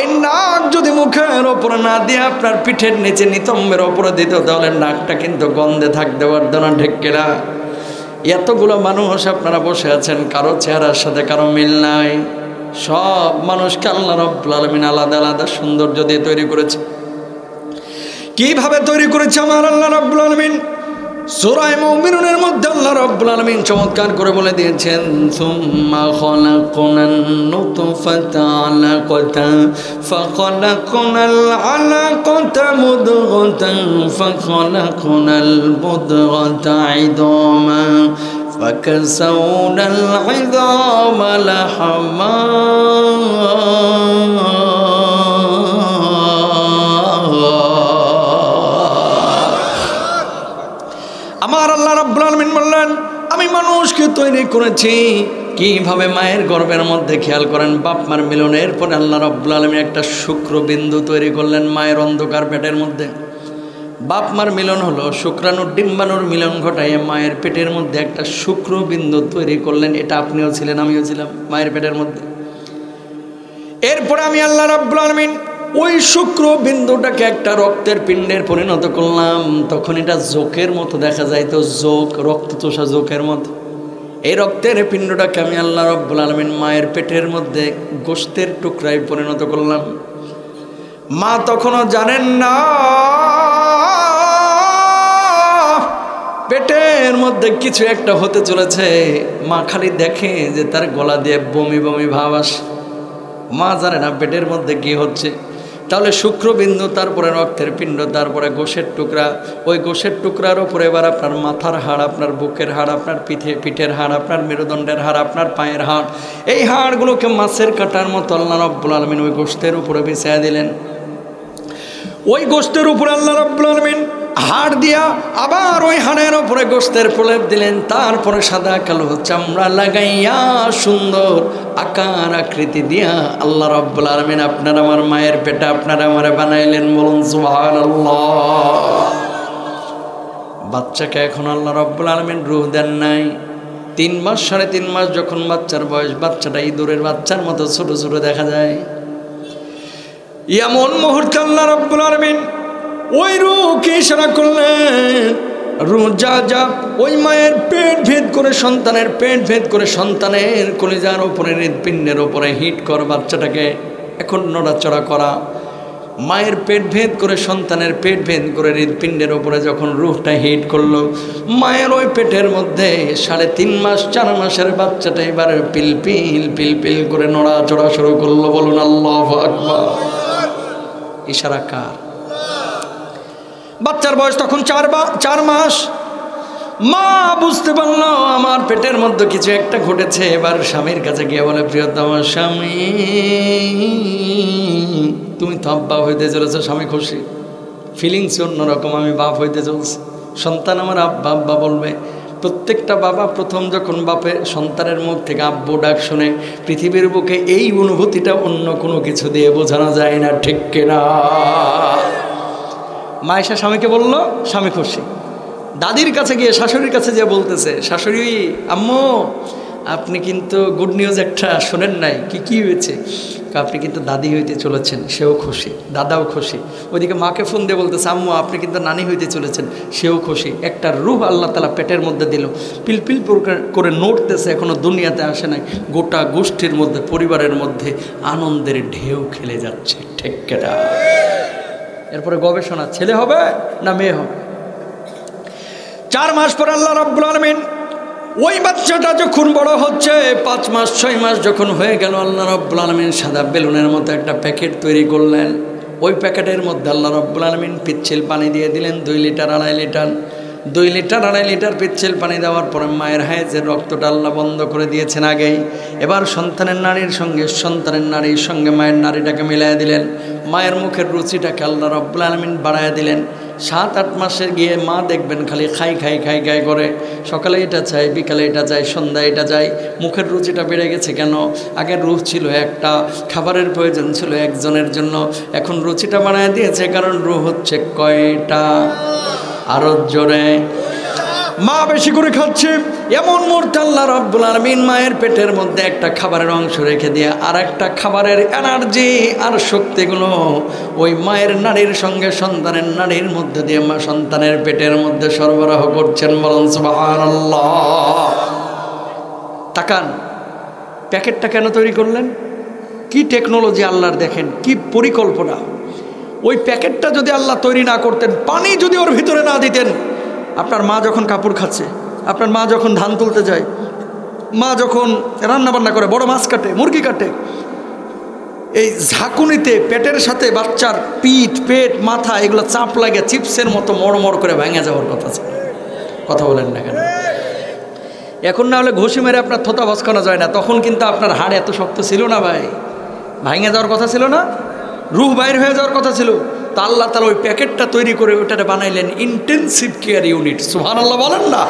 এই নাক যদি মুখের ওপরে না দিয়ে আপনার পিঠের নিচে নিতম্বের ওপরে দিত তাহলে নাকটা কিন্তু গন্ধে থাকতে পারত না, ঠিক কিনা? এতগুলো মানুষ আপনারা বসে আছেন, কারো চেহারার সাথে কারো মিল নাই। সব মানুষকে আল্লাহ রাব্বুল আলামিন আলাদা আলাদা সৌন্দর্য দিয়ে তৈরি করেছে। কিভাবে তৈরি করেছে আমার আল্লাহ রাব্বুল আলামিন? সূরা মুমিনুনের মধ্যে আল্লাহ রাব্বুল আলামিন চমৎকার করে বলে দিয়েছেন, সুম্মা খালাকনান নুতফাতা আলাকাতান ফাখালাকনাল আলাকাতা মুদগাতান ফাখালাকনাল মুদগাতা ইদামা ফাকাসাউনাল ইদামা লাহমা আমার আল্লাহ রাব্বুল আলামিন বললেন, আমি মানুষকে তৈরি করেছি কিভাবে? মায়ের গর্ভের মধ্যে খেয়াল করেন, বাপ মার মিলনের পরে আল্লাহ রাব্বুল আলামিন একটা শুক্রবিন্দু তৈরি করলেন মায়ের অন্ধকার পেটের মধ্যে। বাপ মার মিলন হলো, শুক্রাণুর ডিম্বাণুর মিলন ঘটায় মায়ের পেটের মধ্যে একটা শুক্রবিন্দু তৈরি করলেন। এটা আপনিও ছিলেন, আমিও ছিলাম মায়ের পেটের মধ্যে। এরপরে আমি আল্লাহ রাব্বুল আলামিন ওই শুক্র বিন্দুটাকে একটা রক্তের পিণ্ডের পরিণত করলাম। তখন এটা জোকের মতো দেখা যায়, তো জোক, রক্তচোষা জোকের মতো। এই রক্তের পিণ্ডটাকে আমি আল্লাহ রাব্বুল আলামিন মায়ের পেটের মধ্যে গোশতের টুকরায় পরিণত করলাম। মা তখনও জানেন না পেটের মধ্যে কিছু একটা হতে চলেছে। মা খালি দেখে যে তার গলা দিয়ে বমি বমি ভাব আসে, মা জানে না পেটের মধ্যে কি হচ্ছে। তাহলে শুক্রবিন্দু, তারপরে রক্তের পিণ্ড, তারপরে গোশের টুকরা। ওই গোশের টুকরার উপরে এবার আপনার মাথার হাড়, আপনার বুকের হাড়, আপনার পিঠের হাড়, আপনার মেরুদণ্ডের হাড়, আপনার পায়ের হাড়। এই হাড়গুলোকে মাছের কাটার মতো আল্লাহ রাব্বুল আলামিন ওই গোশতের উপরে বিছায়া দিলেন। ওই গোশতের উপরে আল্লাহ রাব্বুল আলামিন হাড় দিয়া আবার ওই হাড়ের উপরে গোশতের প্রলেপ দিলেন। তারপরে সাদা কালো চামড়া লাগাইয়া সুন্দর আকার আকৃতি দিয়া আল্লাহ রাব্বুল আলামিন আপনার আমার মায়ের পেটে আপনারা আমারে বানাইলেন। বলুন সুবহানাল্লাহ। বাচ্চাকে এখন আল্লাহ রাব্বুল আলামিন রূহ দেন নাই। 3 মাস 3.5 মাস যখন বাচ্চার বয়স, বাচ্চাটা ইঁদুরের বাচ্চার মতো ছোট ছোট দেখা যায়। এমন মুহূর্তে আল্লাহ রাব্বুল আলামিন ওই রূহকে ইশারা করলেন, রূহ যা যা ওই মায়ের পেট ভেদ করে, সন্তানের পেট ভেদ করে, সন্তানের কলিজার ওপরে, হৃৎপিণ্ডের ওপরে হিট কর। বাচ্চাটাকে এখন নড়াচড়া করা। মায়ের পেট ভেদ করে, সন্তানের পেট ভেদ করে, হৃৎপিণ্ডের ওপরে যখন রূহটা হিট করলো, মায়ের ওই পেটের মধ্যে 3.5 মাস 4 মাসের বাচ্চাটা এবার পিলপিল পিলপিল করে নড়াচড়া শুরু করলো। বলুন আল্লাহু আকবার। ইশারা কার? বাচ্চার বয়স তখন 4 মাস। মা বুঝতে পারল আমার পেটের মধ্যে কিছু একটা ঘটেছে। এবার স্বামীর কাছে গিয়ে বলে, প্রিয়তম স্বামী, তুমি তো আব্বা হইতে চলেছ। স্বামী খুশি, ফিলিংস অন্যরকম, আমি বাপ হইতে চলছি। সন্তান আমার আব্বা আব্বা বলবে। প্রত্যেকটা বাবা প্রথম যখন বাপের সন্তানের মুখ থেকে আব্বু ডাক শুনে, পৃথিবীর বুকে এই অনুভূতিটা অন্য কোনো কিছু দিয়ে বোঝানো যায় না, ঠিক কিনা? মা এসে স্বামীকে বলল, স্বামী খুশি। দাদির কাছে গিয়ে, শাশুড়ির কাছে যে বলতেছে, শাশুড়ি, আম্মু আপনি কিন্তু গুড নিউজ একটা শোনেন নাই। কি হয়েছে? আপনি কিন্তু দাদি হইতে চলেছেন। সেও খুশি, দাদাও খুশি। ওইদিকে মাকে ফোন দিয়ে বলতেছে, আম্মু আপনি কিন্তু নানি হইতে চলেছেন। সেও খুশি। একটা রূহ আল্লাহ তাআলা পেটের মধ্যে দিল, পিলপিল করে নড়তেছে, এখনো দুনিয়াতে আসে নাই। গোটা গোষ্ঠীর মধ্যে, পরিবারের মধ্যে আনন্দের ঢেউ খেলে যাচ্ছে, ঠিক কিনা? এরপরে গবেষণা, ছেলে হবে না মেয়ে হবে। 4 মাস পর আল্লাহ রাব্বুল আলামিন ওই বাচ্চাটা যখন বড় হচ্ছে, 5 মাস 6 মাস যখন হয়ে গেল, আল্লাহ রাব্বুল আলামিন সাদা বেলুনের মতো একটা প্যাকেট তৈরি করলেন। ওই প্যাকেটের মধ্যে আল্লাহ রাব্বুল আলামিন পিচ্ছিল পানি দিয়ে দিলেন 2 লিটার 2.5 লিটার। 2 লিটার 2.5 লিটার পিচ্ছিল পানি দেওয়ার পরে মায়ের হায়েজের রক্তটা আল্লাহ বন্ধ করে দিয়েছেন আগেই। এবার সন্তানের নারীর সঙ্গে মায়ের নারীটাকে মিলাই দিলেন। মায়ের মুখের রুচিটাকে আল্লাহ রাব্বুল আলামিন বাড়ায় দিলেন। 7-8 মাসের গিয়ে মা দেখবেন খালি খাই করে, সকালে এটা চাই, বিকালে এটা চাই, সন্ধ্যায় এটা চাই। মুখের রুচিটা বেড়ে গেছে কেন? আগের রুচ ছিল একটা, খাবারের প্রয়োজন ছিল একজনের জন্য, এখন রুচিটা বাড়ায় দিয়েছে কারণ রুহ হচ্ছে কয়টা? আরো জোরে। মা বেশি করে খাচ্ছে, এমন মুহূর্তে আল্লাহ রাব্বুল আলামিন মায়ের পেটের মধ্যে একটা খাবারের অংশ রেখে দিয়ে আর একটা খাবারের এনার্জি আর শক্তিগুলো ওই মায়ের নারীর সঙ্গে সন্তানের নারীর মধ্যে দিয়ে মা সন্তানের পেটের মধ্যে সরবরাহ করছেন। বলুন সুবহানাল্লাহ। তাকান, প্যাকেটটা কেন তৈরি করলেন? কি টেকনোলজি আল্লাহর, দেখেন কি পরিকল্পনা। ওই প্যাকেটটা যদি আল্লাহ তৈরি না করতেন, পানি যদি ওর ভিতরে না দিতেন, আপনার মা যখন কাপড় খাচ্ছে, আপনার মা যখন ধান তুলতে যায়, মা যখন রান্না বান্না করে, বড় মাছ কাটে, মুরগি কাটে, এই ঝাঁকুনিতে পেটের সাথে বাচ্চার পিঠ, পেট, মাথা এগুলো চাপ লাগে চিপসের মতো মড়মড় করে ভেঙে যাওয়ার কথা ছিল। কথা বলেন না কেন? এখন না হলে ঘষি মেরে আপনার থোতা ভস্কানো যায় না, তখন কিন্তু আপনার হাড় এত শক্ত ছিল না ভাই, ভেঙে যাওয়ার কথা ছিল না, রুহ বাইর হয়ে যাওয়ার কথা ছিল। তা আল্লাহ তাআলা ওই প্যাকেটটা তৈরি করে ওইটাতে বানাইলেন ইন্টেনসিভ কেয়ার ইউনিট। সুবহানাল্লাহ বলেন না?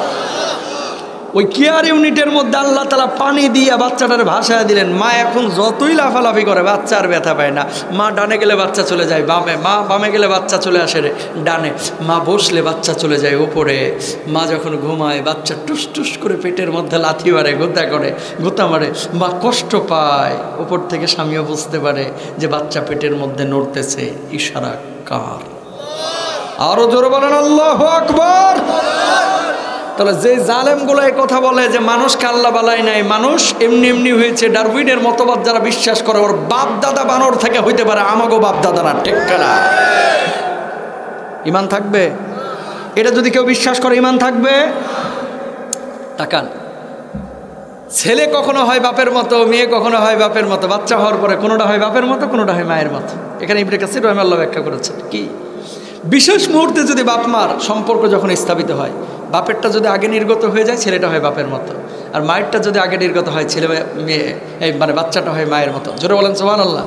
ওই কেয়ার ইউনিটের মধ্যে আল্লাহ তাআলা পানি দিয়ে বাচ্চাটার ভাসায় দিলেন। মা এখন যতই লাফালাফি করে বাচ্চা আর ব্যথা পায় না। মা ডানে গেলে বাচ্চা চলে যায় বামে, মা বামে গেলে বাচ্চা চলে আসে ডানে, মা বসলে বাচ্চা চলে যায় উপরে। মা যখন ঘুমায় বাচ্চা টুস টুস করে পেটের মধ্যে লাথি মারে, গোতা মারে, মা কষ্ট পায়। উপর থেকে স্বামীও বুঝতে পারে যে বাচ্চা পেটের মধ্যে নড়তেছে। ইশারা কার? আরো জোরে বলেন আল্লাহু আকবার। তাহলে যে জালেমগুলো এই কথা বলে যে মানুষকে আল্লাহ বালাই নাই, মানুষ এমনি এমনি হয়েছে, ডারউইনের মতবাদ যারা বিশ্বাস করে, ওর বাপ দাদা বানর থেকে হইতে পারে, আমাগো বাপ দাদারা, ঠিক না? ইমান থাকবে? এটা যদি কেউ বিশ্বাস করে ইমান থাকবে? তাকান, ছেলে কখনো হয় বাপের মতো, মেয়ে কখনো হয় বাপের মতো, বাচ্চা হওয়ার পরে কোনোটা হয় বাপের মতো, কোনোটা হয় মায়ের মতো। এখানে ইবনে কাসির রাহিমাহুল্লাহ ব্যাখ্যা করেছেন কি, বিশেষ মুহূর্তে যদি বাপ মার সম্পর্ক যখন স্থাপিত হয়, বাপেরটা যদি আগে নির্গত হয়ে যায় ছেলেটা হয় বাপের মতো, আর মায়েরটা যদি আগে নির্গত হয় ছেলে মেয়ে মানে বাচ্চাটা হয় মায়ের মতো। জোরে বলেন সুবহানাল্লাহ।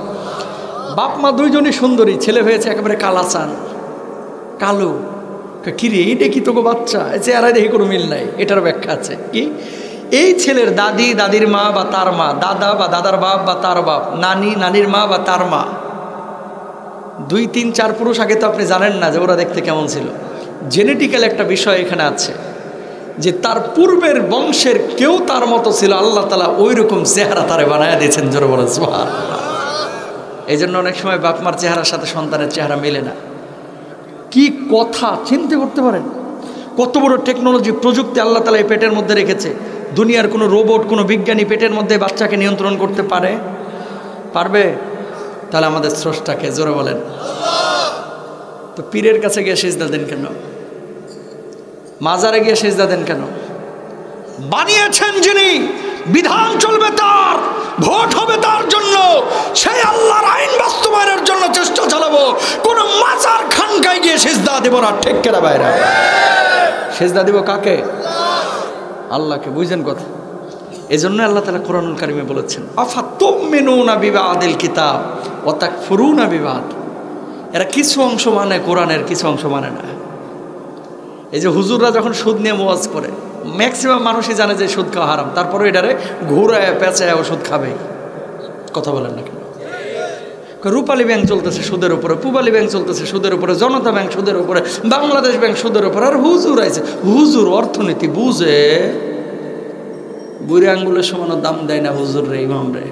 বাপ মা দুইজনই সুন্দরী, ছেলে হয়েছে একেবারে কালাচান, কালো। কিরে এইটা কি তোকে বাচ্চা, চেহারায় দেখি কোনো মিল নাই। এটার ব্যাখ্যা আছে কি, এই ছেলের দাদি, দাদির মা বা তার মা, দাদা বা দাদার বাপ বা তার বাপ, নানি, নানির মা বা তার মা, 2, 3, 4 পুরুষ আগে তো আপনি জানেন না যে ওরা দেখতে কেমন ছিল। জেনেটিক্যাল একটা বিষয় এখানে আছে যে তার পূর্বের বংশের কেউ তার মতো ছিল, আল্লাহ তাআলা ওই রকম চেহারা তারে বানায় দিয়েছেন। জোরে বলেন সুবহানাল্লাহ। এই জন্য অনেক সময় বাপ মার চেহারার সাথে সন্তানের চেহারা মেলে না। কি কথা চিন্তা করতে পারেন? কত বড় টেকনোলজি, প্রযুক্তি আল্লাহ তাআলা এই পেটের মধ্যে রেখেছে। দুনিয়ার কোনো রোবট, কোনো বিজ্ঞানী পেটের মধ্যে বাচ্চাকে নিয়ন্ত্রণ করতে পারবে? তাহলে আমাদের স্রষ্টাকে, জোরে বলেন। তো পীরের কাছে গিয়ে সিজদা দেন কেন? মাজারে গিয়ে সিজদা দেন কেন? বানিয়েছেন যিনি, বিধান চলবে তার, ভোট হবে তার জন্য, সেই আল্লাহর আইন বাস্তবায়নের জন্য চেষ্টা চালাবো। কোন মাজার খানকায় গিয়ে সিজদা দেব না, ঠিক কেনা বাইরা? সিজদা দিব কাকে? আল্লাহকে। বুঝছেন কথা? এই জন্য আল্লাহ তাআলা কোরআনুল কারিমে বলেছেন, আফাতুমিনুনা বিবাদিল কিতাব ওয়া তাকফুরুনা বিবাদ। এরা কিছু অংশ মানে কোরআনের, কিছু অংশ মানে না। এই যে হুজুররা যখন সুদ নিয়ে ওয়াজ করে, ম্যাক্সিমাম মানুষই জানে যে সুদ খাওয়া হারাম, তারপরে এটারে ঘুরায় পেঁচায় ওষুধ খাবেই। কথা বলেন না কেন? রূপালী ব্যাংক চলতেছে সুদের উপরে, পূবালী ব্যাংক চলতেছে সুদের উপরে, জনতা ব্যাংক সুদের উপরে, বাংলাদেশ ব্যাংক সুদের উপরে, আর হুজুর আছে, হুজুর অর্থনীতি বুঝে, বুড়ি আঙ্গুলের সমানো দাম দেয় না হুজুর রে, ইমাম রে।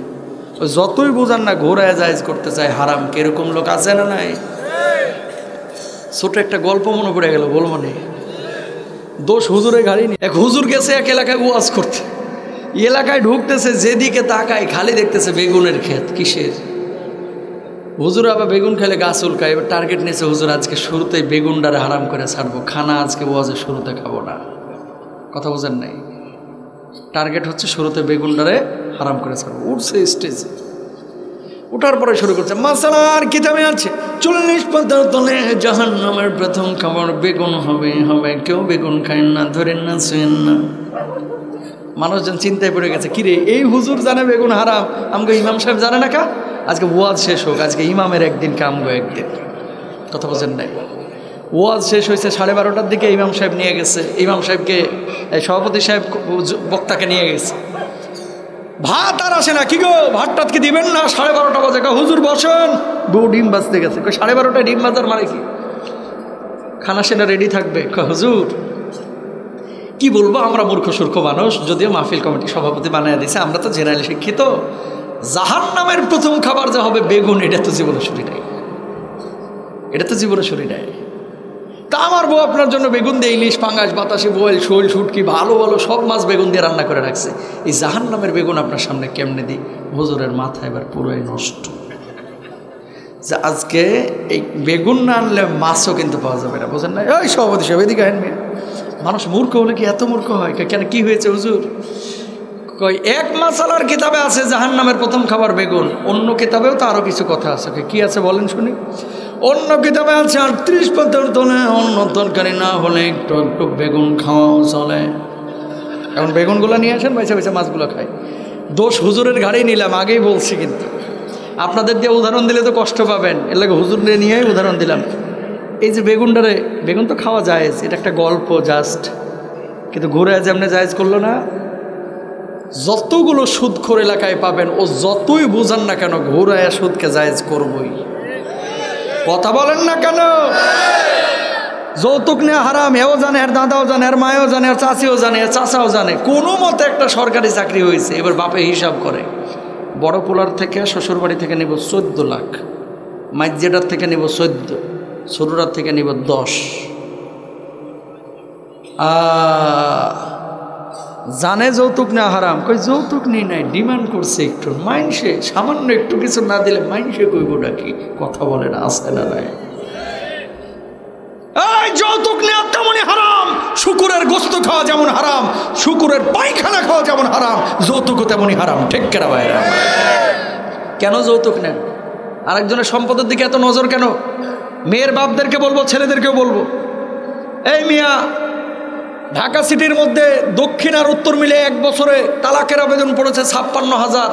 যতই বোঝান না ঘোরায় জায়েজ করতে চায় হারাম। কিরকম লোক আছে না নাই? ছোট একটা গল্প মনে পড়ে গেল, বলবো না। দোষ হুজুরের গাড়ি নিয়ে এক হুজুর গেছে এক এলাকায় ওয়াজ করতে। এলাকায় ঢুকতেছে, যেদিকে তাকায় খালি দেখতেছে বেগুনের ক্ষেত। কিসের? হুজুর আবার বেগুন খেলে গাছ উল্কায়। এবার টার্গেট নিয়েছে হুজুর আজকে শুরুতেই বেগুনটারে হারাম করে ছাড়বো, খানা আজকে ওয়াজের শুরুতে খাবো না। কথা বোঝেন নাই? টার্গেট হচ্ছে শুরুতে বেগুনটারে হারাম করে ছাড়বো। উঠছে স্টেজে, ওঠার পরে শুরু করছে, মাসালার কিতাবে আছে 40 পাতার তলে জাহান্নামের প্রথম খাবার বেগুন হবে। কেউ বেগুন খায় না, ধরেন না, ছুঁয়েন না। মানুষজন চিন্তায় পড়ে গেছে, কিরে এই হুজুর জানে বেগুন হারাম, আমগো ইমাম সাহেব জানে না কা? আজকে ওয়াজ শেষ হোক, আজকে ইমামের একদিন কামগো একদিন। কথা বোঝেন নাই? ওয়াজ শেষ হয়েছে 12:30টার দিকে, ইমাম সাহেব নিয়ে গেছে, ইমাম সাহেবকে সভাপতি সাহেব বক্তাকে নিয়ে গেছে। ভাত আর আসে না, কি গো ভাতটাত কি দিবেন না? 12:30 বাজে। হুজুর বসেন, বউ ডিম বাজতে গেছে। 12:30টায় ডিম বাজার মানে কি? খানা সেটা রেডি থাকবে। হুজুর কি বলবো, আমরা মূর্খ সূর্খ মানুষ, যদিও মাহফিল কমিটি সভাপতি বানিয়ে দিয়েছে, আমরা তো জেনারেলি শিক্ষিত। জাহান্নামের প্রথম খাবার যা হবে বেগুন, এটা তো জীবনে শুনি নাই, এটা তো জীবনে শুনি নাই। তা আমার বউ আপনার জন্য বেগুন দিয়ে ইলিশ, পাঙ্গাস, বাতাসি, বোয়াল, শোল, শুটকি, ভালো ভালো সব মাছ বেগুন দিয়ে রান্না করে রাখছে। এই জাহান্নামের বেগুন আপনার সামনে কেমনে দিই? হুজুরের মাথা এবার পুরোই নষ্ট। যে আজকে এই বেগুন না আনলে মাছও কিন্তু পাওয়া যাবে না, বোঝেন না? ওই সভাপতি সাহেব এদিকে আনবে। মানুষ মূর্খ হলে কি এত মূর্খ হয়? কেন, কি হয়েছে হুজুর? কই এক মাসালার কিতাবে আছে জাহান্নামের প্রথম খাবার বেগুন, অন্য কিতাবেও তো আরও কিছু কথা আছে। কি আছে বলেন শুনি? অন্য কিতাবে আছে 38 পাতার তলে অন্য তরকারি না হলে একটু একটু বেগুন খাওয়াও চলে। এখন বেগুনগুলো নিয়ে আসেন, বাইসা বাইসা মাছগুলো খাই। দোষ হুজুরের ঘাড়েই নিলাম, আগেই বলছি। কিন্তু আপনাদের দিয়ে উদাহরণ দিলে তো কষ্ট পাবেন, এর লাগে হুজুর নিয়েই উদাহরণ দিলাম। এই যে বেগুনটারে, বেগুন তো খাওয়া জায়েজ, এটা একটা গল্প জাস্ট। কিন্তু ঘুরে যেমনি জায়েজ করলো না, যতগুলো সুদখোর এলাকায় পাবেন, ও যতই বুঝান না কেন ঘুরায় সুদকে জায়েজ করবই। কথা বলেন না কেন? যৌতুক নেওয়া হারাম, এও জানে, এর দাদাও জানে, এর মায়ও জানে, এর চাচিও জানে, এর চাচাও জানে। কোনো মতে একটা সরকারি চাকরি হয়েছে, এবার বাপে হিসাব করে, বড় পোলার থেকে শ্বশুরবাড়ি থেকে নেব 14 লাখ, মাইজেটার থেকে নেব 14, ছোটরার থেকে নেব 10। জানে যৌতুক না হারাম, কই যৌতুক নেই নাই, ডিমান্ড করছে একটু। মাইনসে সামান্য একটু কিছু না দিলে মাইনসে কইব নাকি? কথা বলে না, আসে না নাই? এই যৌতুক নেওয়া তেমনই হারাম, শুকুরের গোস্ত খাওয়া যেমন হারাম, শুকুরের পায়খানা খাওয়া যেমন হারাম, যৌতুকও তেমনই হারাম। ঠিক কেনা ভাইরা? কেন যৌতুক নেন? আরেকজনের সম্পদের দিকে এত নজর কেন? মেয়ের বাপদেরকে বলবো, ছেলেদেরকেও বলবো, এই মিয়া, ঢাকা সিটির মধ্যে দক্ষিণ আর উত্তর মিলে 1 বছরে তালাকের আবেদন পড়েছে 56,000।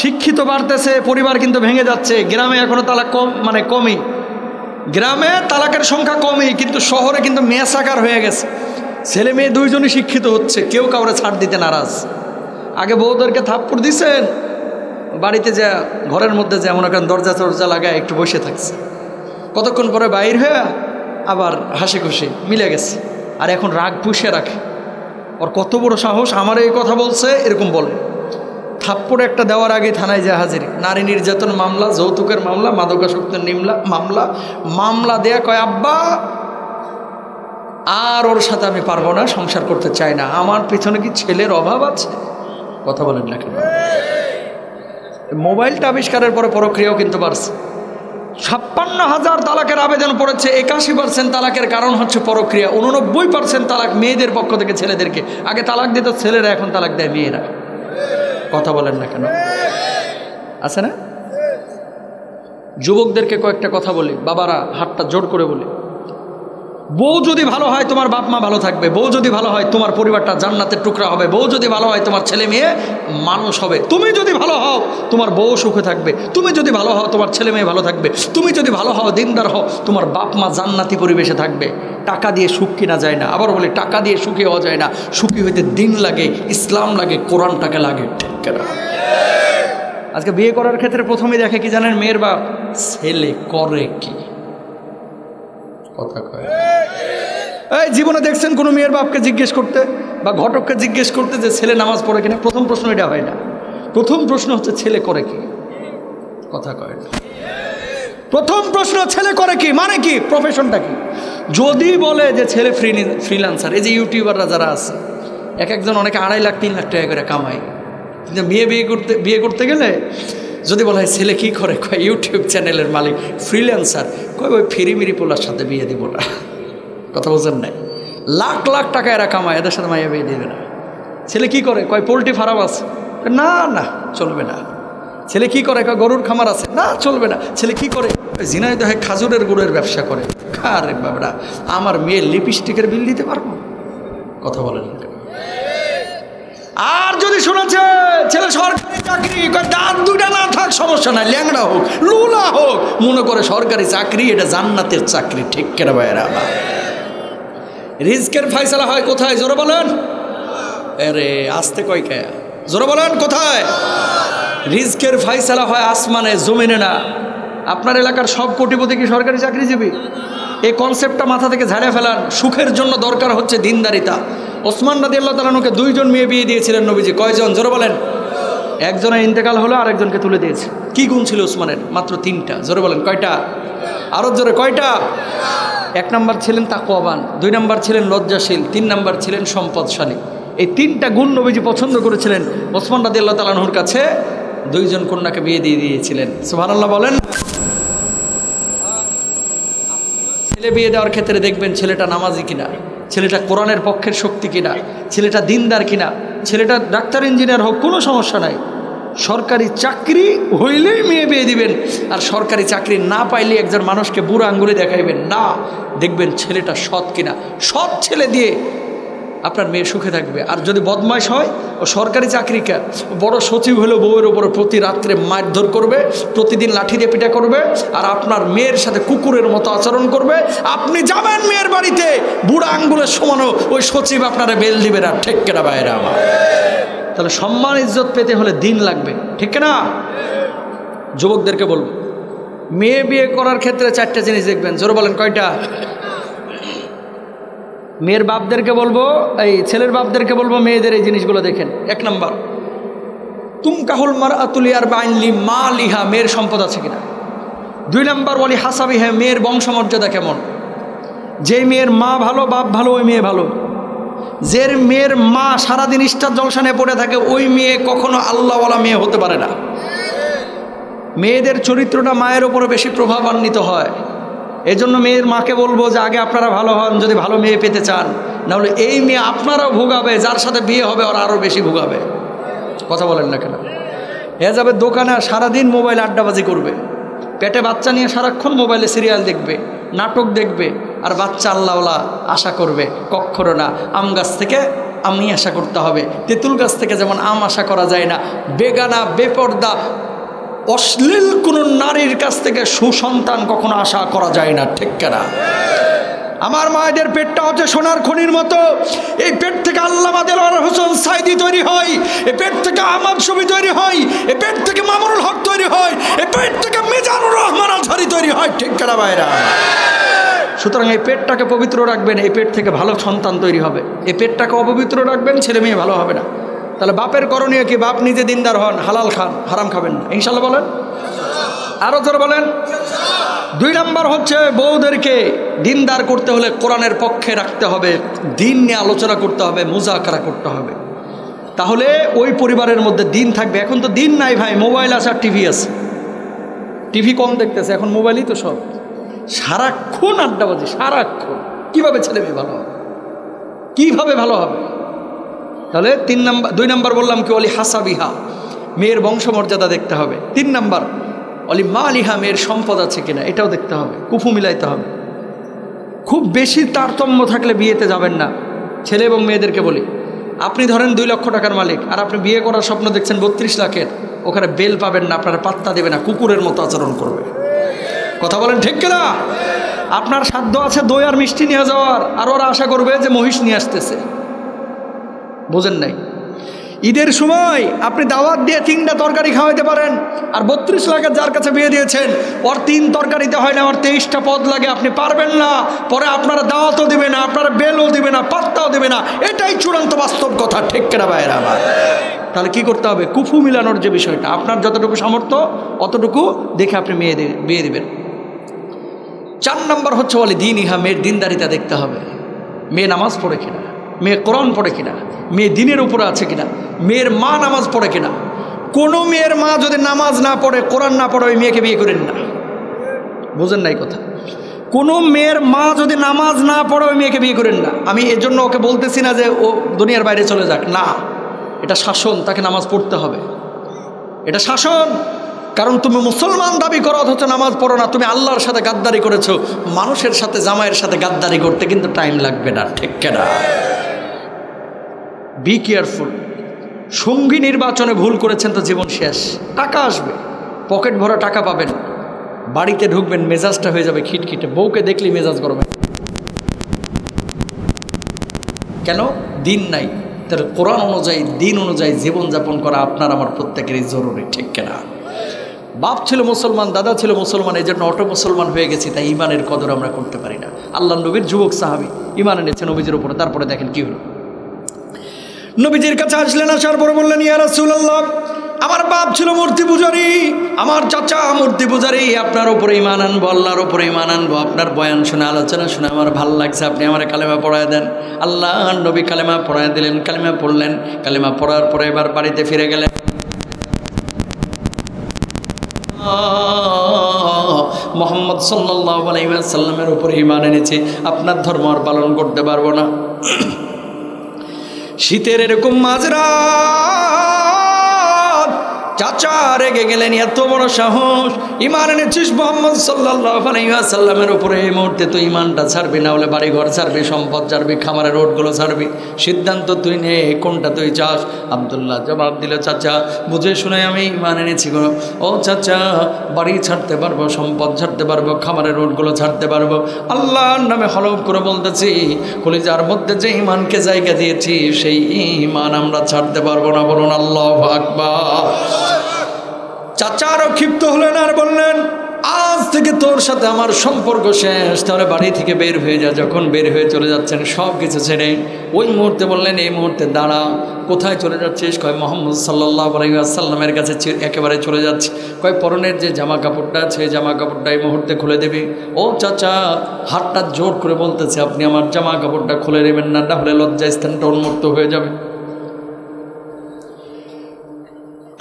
শিক্ষিত বাড়তেছে, পরিবার কিন্তু ভেঙে যাচ্ছে। গ্রামে এখনো তালাক কম, মানে কমই। গ্রামে তালাকের সংখ্যা কমই, কিন্তু শহরে কিন্তু মেসাকার হয়ে গেছে। ছেলে মেয়ে দুইজনই শিক্ষিত হচ্ছে, কেউ কাউরে ছাড় দিতে নারাজ। আগে বউদেরকে থাপ্পড় দিছেন, বাড়িতে যা ঘরের মধ্যে যেমন এখন দরজা টরজা লাগায় একটু বসে থাকছে, কতক্ষণ পরে বাইর হয়ে আবার হাসি খুশি মিলে গেছে। আর এখন রাগ পুষে রাখে। ওর কত বড় সাহস, আমার এই কথা বলছে এরকম বলে। থাপ্পড় একটা দেওয়ার আগে থানায় যায় হাজির। নারী নির্যাতন মামলা, যৌতুকের মামলা, মাদকাসক্তের মামলা দেয়া, কয় আব্বা আর ওর সাথে আমি পারবো না, সংসার করতে চাই না। আমার পিছনে কি ছেলের অভাব আছে? কথা বলেন না কেন? মোবাইলটা আবিষ্কারের পরে পরক্রিয়াও কিন্তু বাড়ছে। 56,000 তালাকের আবেদন পড়েছে। 81% তালাকের কারণ হচ্ছে পরক্রিয়া। 89% তালাক মেয়েদের পক্ষ থেকে ছেলেদেরকে। আগে তালাক দিত ছেলেরা, এখন তালাক দেয় মেয়েরা। কথা বলেন না কেন? আছে না? যুবকদেরকে কয়েকটা কথা বলি, বাবারা হাতটা জোর করে বলি। বউ যদি ভালো হয় তোমার বাপ মা ভালো থাকবে, বউ যদি ভালো হয় তোমার পরিবারটা জান্নাতের টুকরা হবে, বউ যদি ভালো হয় তোমার ছেলে মেয়ে মানুষ হবে, তুমি যদি ভালো হও তোমার বউ সুখে থাকবে, তুমি যদি ভালো হও তোমার ছেলে মেয়ে ভালো থাকবে, তুমি যদি ভালো হও দিনদার হও তোমার বাপ মা জান্নাতি পরিবেশে থাকবে। টাকা দিয়ে সুখ কিনা যায় না। আবার বলি টাকা দিয়ে সুখী হওয়া যায় না। সুখী হইতে দিন লাগে, ইসলাম লাগে, কোরআনটাকে লাগে। ঠিক না? আজকে বিয়ে করার ক্ষেত্রে প্রথমেই দেখে কি জানেন? মেয়ের বাপ ছেলে করে কি। কথা কয় এই জীবনে দেখছেন কোনো মেয়ের বাপকে জিজ্ঞেস করতে বা ঘটককে জিজ্ঞেস করতে যে ছেলে নামাজ পড়ে কিনা? প্রথম প্রশ্ন এটা হয় না। প্রথম প্রশ্ন হচ্ছে ছেলে করে কি। কথা কয় না। প্রথম প্রশ্ন ছেলে করে কি, মানে কি, প্রফেশনটা কি। যদি বলে যে ছেলে ফ্রিল্যান্সার, এই যে ইউটিউবাররা যারা আছে এক একজন অনেকে 2.5 লাখ 3 লাখ টাকা করে কামায়, কিন্তু বিয়ে করতে গেলে যদি বলা হয় ছেলে কি করে, কয় ইউটিউব চ্যানেলের মালিক, ফ্রিল্যান্সার, কয় ওই ফিরিমিরি পোলার সাথে বিয়ে দিব না। কথা বোঝেন নাই? লাখ লাখ টাকা এরা কামায়, এদের সাথে মাইয়া বিয়ে দেবে না। ছেলে কি করে, কয় পোলট্রি ফার্ম আছে, না না চলবে না। ছেলে কি করে? গরুর খামার আছে। না, চলবে না। ছেলে কি করে? ঝিনাইদহে খাজুরের গুড়ের ব্যবসা করে। আরে বাবরা, আমার মেয়ের লিপস্টিকের বিল দিতে পারবো? কথা বলেন না। আর যদি শুনেছে ছেলে সরকারি চাকরি, দাঁত দুইটা না থাক সমস্যা নাই, ল্যাংড়া হোক লুলা হোক, মনে করে সরকারি চাকরি এটা জান্নাতের চাকরি। ঠিক কেনা ভাইয়েরা? রিজকের ফয়সালা হয় কোথায়? জোরে বলেন। আরে আসতে কয় কে? জোরে বলেন কোথায়? রিজকের ফয়সালা হয় আসমানে, জমিনে না। আপনার এলাকার সব কোটিপতি কি সরকারি চাকরিজীবী? এই কনসেপ্টটা মাথা থেকে ঝাড়ে ফেলান। সুখের জন্য দরকার হচ্ছে দিনদারিতা। ওসমান রাদিয়াল্লাহু তাআলা আনহুকে 2 জন মেয়ে বিয়ে দিয়েছিলেন নবীজি। কয়জন? জোরে বলেন। একজনের ইন্তেকাল হলো, আরেকজনকে তুলে দিয়েছে। কি গুণ ছিল ওসমানের? মাত্র 3টা। জোরে বলেন কয়টা? আরো জোরে কয়টা? 1 নম্বর ছিলেন তাকওয়াবান, 2 নম্বর ছিলেন লজ্জাশীল, 3 নম্বর ছিলেন সম্পদশালী। এই 3টা গুণ নবীজি পছন্দ করেছিলেন। ওসমান রাদিয়াল্লাহু তাআলা আনহুর কাছে 2 জন কন্যাকে বিয়ে দিয়ে দিয়েছিলেন। সুবহানাল্লাহ বলেন। ছেলে বিয়ে দেওয়ার ক্ষেত্রে দেখবেন ছেলেটা নামাজি কিনা, ছেলেটা কোরআনের পক্ষের শক্তি কিনা, ছেলেটা দিনদার কিনা। ছেলেটা ডাক্তার ইঞ্জিনিয়ার হোক, কোনো সমস্যা নাই। সরকারি চাকরি হইলেই মেয়ে বিয়ে দিবেন। আর সরকারি চাকরি না পাইলে একজন মানুষকে বুড়ো আঙ্গুলে দেখাইবেন না। দেখবেন ছেলেটা সৎ কিনা। সৎ ছেলে দিয়ে আপনার মেয়ে সুখে থাকবে। আর যদি বদমাইশ হয়, ও সরকারি চাকরিকে বড় সচিব হলেও বউয়ের ওপরে প্রতি রাত্রে মারধর করবে, প্রতিদিন লাঠি দিয়ে পিটা করবে, আর আপনার মেয়ের সাথে কুকুরের মতো আচরণ করবে। আপনি যাবেন মেয়ের বাড়িতে, বুড়া আঙ্গুলের সমানও ওই সচিব আপনারা বেল দিবে না। ঠিক কেনা বাইরে আমার? তাহলে সম্মান ইজ্জত পেতে হলে দিন লাগবে। ঠিক না? যুবকদেরকে বলবো, মেয়ে বিয়ে করার ক্ষেত্রে 4টা জিনিস দেখবেন। জোরে বলেন কয়টা? মেয়ের বাপদেরকে বলবো, এই ছেলের বাপদেরকে বলবো, মেয়েদের এই জিনিসগুলো দেখেন। 1 নম্বর, তুমকাহুল মারআতুলি আরবাইন লিমালিহা, মেয়ের সম্পদ আছে কিনা। 2 নম্বর, ওয়ালি হাসাবিহা, মেয়ের বংশমর্যাদা কেমন। যে মেয়ের মা ভালো, বাপ ভালো, ওই মেয়ে ভালো। যে মেয়ের মা সারাদিন ইস্টার জলসা নিয়ে পড়ে থাকে, ওই মেয়ে কখনো আল্লাহওয়ালা মেয়ে হতে পারে না। মেয়েদের চরিত্রটা মায়ের ওপরে বেশি প্রভাবান্বিত হয়। এজন্য মেয়ের মাকে বলবো যে আগে আপনারা ভালো হন যদি ভালো মেয়ে পেতে চান, নাহলে এই মেয়ে আপনারাও ভোগাবে, যার সাথে বিয়ে হবে ওরা আরও বেশি ভোগাবে। কথা বলেন না কেন? এ যাবে দোকানে সারাদিন মোবাইল আড্ডাবাজি করবে, পেটে বাচ্চা নিয়ে সারাক্ষণ মোবাইলে সিরিয়াল দেখবে, নাটক দেখবে, আর বাচ্চা আল্লাহওয়ালা আশা করবে। কক্ষরো না। আম গাছ থেকে আমি আশা করতে হবে, তেঁতুল গাছ থেকে যেমন আম আশা করা যায় না। বেগানা, বেপর্দা, অশ্লীল কোনো নারীর কাছ থেকে সুসন্তান কখনো আশা করা যায় না। ঠিক না? আমার মায়েদের পেটটা হচ্ছে সোনার খনির মতো। এই পেট থেকে আল্লামা দেলোয়ার হোসেন সাইদি তৈরি হয়, এই পেট থেকে আহমদ শফি তৈরি হয়, এই পেট থেকে মামুনুল হক তৈরি হয়, এই পেট থেকে মিজানুর রহমান আজহারি তৈরি হয়। ঠিক না ভাইরা? সুতরাং এই পেটটাকে পবিত্র রাখবেন, এই পেট থেকে ভালো সন্তান তৈরি হবে। এই পেটটাকে অপবিত্র রাখবেন, ছেলে মেয়ে ভালো হবে না। তাহলে বাপের করণীয় কি? বাপ নিজে দিনদার হন, হালাল খান, হারাম খাবেন না। ইনশাল্লাহ বলেন। আরো জোরে বলেন। 2 নম্বর হচ্ছে বউদেরকে দিনদার করতে হলে কোরআনের পক্ষে রাখতে হবে, দিন নিয়ে আলোচনা করতে হবে, মুজাকারা করতে হবে। তাহলে ওই পরিবারের মধ্যে দিন থাকবে। এখন তো দিন নাই ভাই, মোবাইল আছে আর টিভি আছে। টিভি কম দেখতেছে, এখন মোবাইলই তো সব। সারাক্ষণ আড্ডাবাজি, সারাক্ষণ। কিভাবে ছেলে মেয়ে ভালো হবে? কিভাবে ভালো হবে? তাহলে 2 নম্বর বললাম কি? অলি হাসাবিহা, মেয়ের বংশমর্যাদা দেখতে হবে। 3 নম্বর, অলি মালিহা, মেয়ের সম্পদ আছে কিনা, এটাও দেখতে হবে। কুফু মিলাইতে হবে। খুব বেশি তারতম্য থাকলে বিয়েতে যাবেন না। ছেলে এবং মেয়েদেরকে বলি, আপনি ধরেন 2 লক্ষ টাকার মালিক, আর আপনি বিয়ে করার স্বপ্ন দেখছেন 32 লাখের। ওখানে বেল পাবেন না, আপনারা পাত্তা দেবে না, কুকুরের মতো আচরণ করবে। কথা বলেন ঠিক কিনা? আপনার সাধ্য আছে দই আর মিষ্টি নিয়ে যাওয়ার, আর ওরা আশা করবে যে মহিষ নিয়ে আসতেছে। বোঝেন নাই? ঈদের সময় আপনি দাওয়াত দিয়ে 3টা তরকারি খাওয়াইতে পারেন, আর 32 লাখের যার কাছে বিয়ে দিয়েছেন ওর 3 তরকারিতে হয় না, ওর 23টা পদ লাগে। আপনি পারবেন না, পরে আপনারা দাওয়াতও দিবে না, আপনারা বেলও দিবে না, পাত্তাও দিবে না। এটাই চূড়ান্ত বাস্তব কথা। ঠিক কিনা ভাইয়েরা আমার? তাহলে কি করতে হবে? কুফু মিলানোর যে বিষয়টা, আপনার যতটুকু সামর্থ্য অতটুকু দেখে আপনি বিয়ে দিবেন। 4 নম্বর হচ্ছে বলে দিন ইহা, মেয়ের দিনদারিতা দেখতে হবে। মেয়ে নামাজ পড়ে কিনা, মেয়ে কোরআন পড়ে কিনা, মেয়ে দিনের উপরে আছে কিনা, মেয়ের মা নামাজ পড়ে কিনা। কোনো মেয়ের মা যদি নামাজ না পড়ে, কোরআন না পড়ে, ওই মেয়েকে বিয়ে করেন না। বুঝেন নাই কথা? কোনো মেয়ের মা যদি নামাজ না পড়ে, ওই মেয়েকে বিয়ে করেন না। আমি এর জন্য ওকে বলতেছি না যে ও দুনিয়ার বাইরে চলে যাক, না। এটা শাসন, তাকে নামাজ পড়তে হবে। এটা শাসন। কারণ তুমি মুসলমান দাবি করো অথচ নামাজ পড়ো না, তুমি আল্লাহর সাথে গাদ্দারি করেছো। মানুষের সাথে জামাইয়ের সাথে গাদ্দারি করতে কিন্তু টাইম লাগবে না, ঠিক কিনা? Be careful. সঙ্গী নির্বাচনে ভুল করেছেন তো জীবন শেষ। টাকা আসবে, পকেট ভরা টাকা পাবেন, বাড়িতে ঢুকবেন মেজাজটা হয়ে যাবে খিটখিটে, বউকে দেখলেই মেজাজ গরম। কেন? দিন নাই। তাহলে কোরআন অনুযায়ী, দিন অনুযায়ী জীবনযাপন করা আপনার আমার প্রত্যেকেরই জরুরি, ঠিক কিনা? বাপ ছিল মুসলমান, দাদা ছিল মুসলমান, এই জন্য অটো মুসলমান হয়ে গেছি, তাই ইমানের কদর আমরা করতে পারি না। আল্লাহ নবীর যুবক সাহাবী ইমান এনেছে নবীজির উপরে। তারপরে দেখেন কি হলো। নবীজির কাছে আসলেন, আসার পরে বললেন, ইয়া রাসূলুল্লাহ, আমার বাপ ছিল মূর্তি পূজারী, আমার চাচা মূর্তি পূজারী, আপনার উপরে ঈমান আনবো, আল্লাহর উপরে ঈমান আনবো। আপনার বয়ান শুনে, আলোচনা শুনে আমার ভালো লাগছে, আপনি আমার কালেমা পড়ায় দেন। আল্লাহ নবী কালেমা পড়ায় দিলেন, কালেমা পড়লেন। কালেমা পড়ার পরে এবার বাড়িতে ফিরে গেলেন। মুহাম্মদ সাল্লাল্লাহু আলাইহি ওয়াসাল্লামের উপরে ঈমান এনেছি, আপনার ধর্ম আর পালন করতে পারবো না। শীতের এরকম মাঝরাত, চাচা রেগে গেলেন, এত বড় সাহস, ঈমান এনেছিস মুহাম্মদ সাল্লাল্লাহু আলাইহি ওয়াসাল্লামের উপরে, এই মুহূর্তে তুই ঈমানটা ছাড়বি, না হলে বাড়ি ঘর ছাড়বি, সম্পদ ছাড়বি, খামারের রোডগুলো ছাড়বি, সিদ্ধান্ত তুই নে, কোনটা তুই চাস? আব্দুল্লাহ জবাব দিল, চাচা বুঝে শুনে আমি ঈমান এনেছি গো। ও চাচা, বাড়ি ছাড়তে পারবো, সম্পদ ছাড়তে পারবো, খামারের রোডগুলো ছাড়তে পারবো, আল্লাহর নামে হলফ করে বলতেছি, কলিজার মধ্যে যে ঈমানকে জায়গা দিয়েছি সেই ঈমান আমরা ছাড়তে পারবো না। বলুন আল্লাহু আকবার। চাচা আরো ক্ষিপ্ত হলেন আর বললেন, আজ থেকে তোর সাথে আমার সম্পর্ক শেষ, তাহলে বাড়ি থেকে বের হয়ে যা। যখন বের হয়ে চলে যাচ্ছেন সব কিছু ছেড়ে, ওই মুহূর্তে বললেন, এই মুহূর্তে দাঁড়া। কোথায় চলে যাচ্ছিস? কয় মুহাম্মদ সাল্লাল্লাহু আলাইহি ওয়াসাল্লামের কাছে একেবারে চলে যাচ্ছি। কয় পরনের যে জামা কাপড়টা আছে, এই জামা কাপড়টা এই মুহূর্তে খুলে দেবে। ও চাচা হাতটা জোর করে বলতেছে, আপনি আমার জামা কাপড়টা খুলে নেবেন না, না হলে লজ্জাস্থানটা উন্মুক্ত হয়ে যাবে।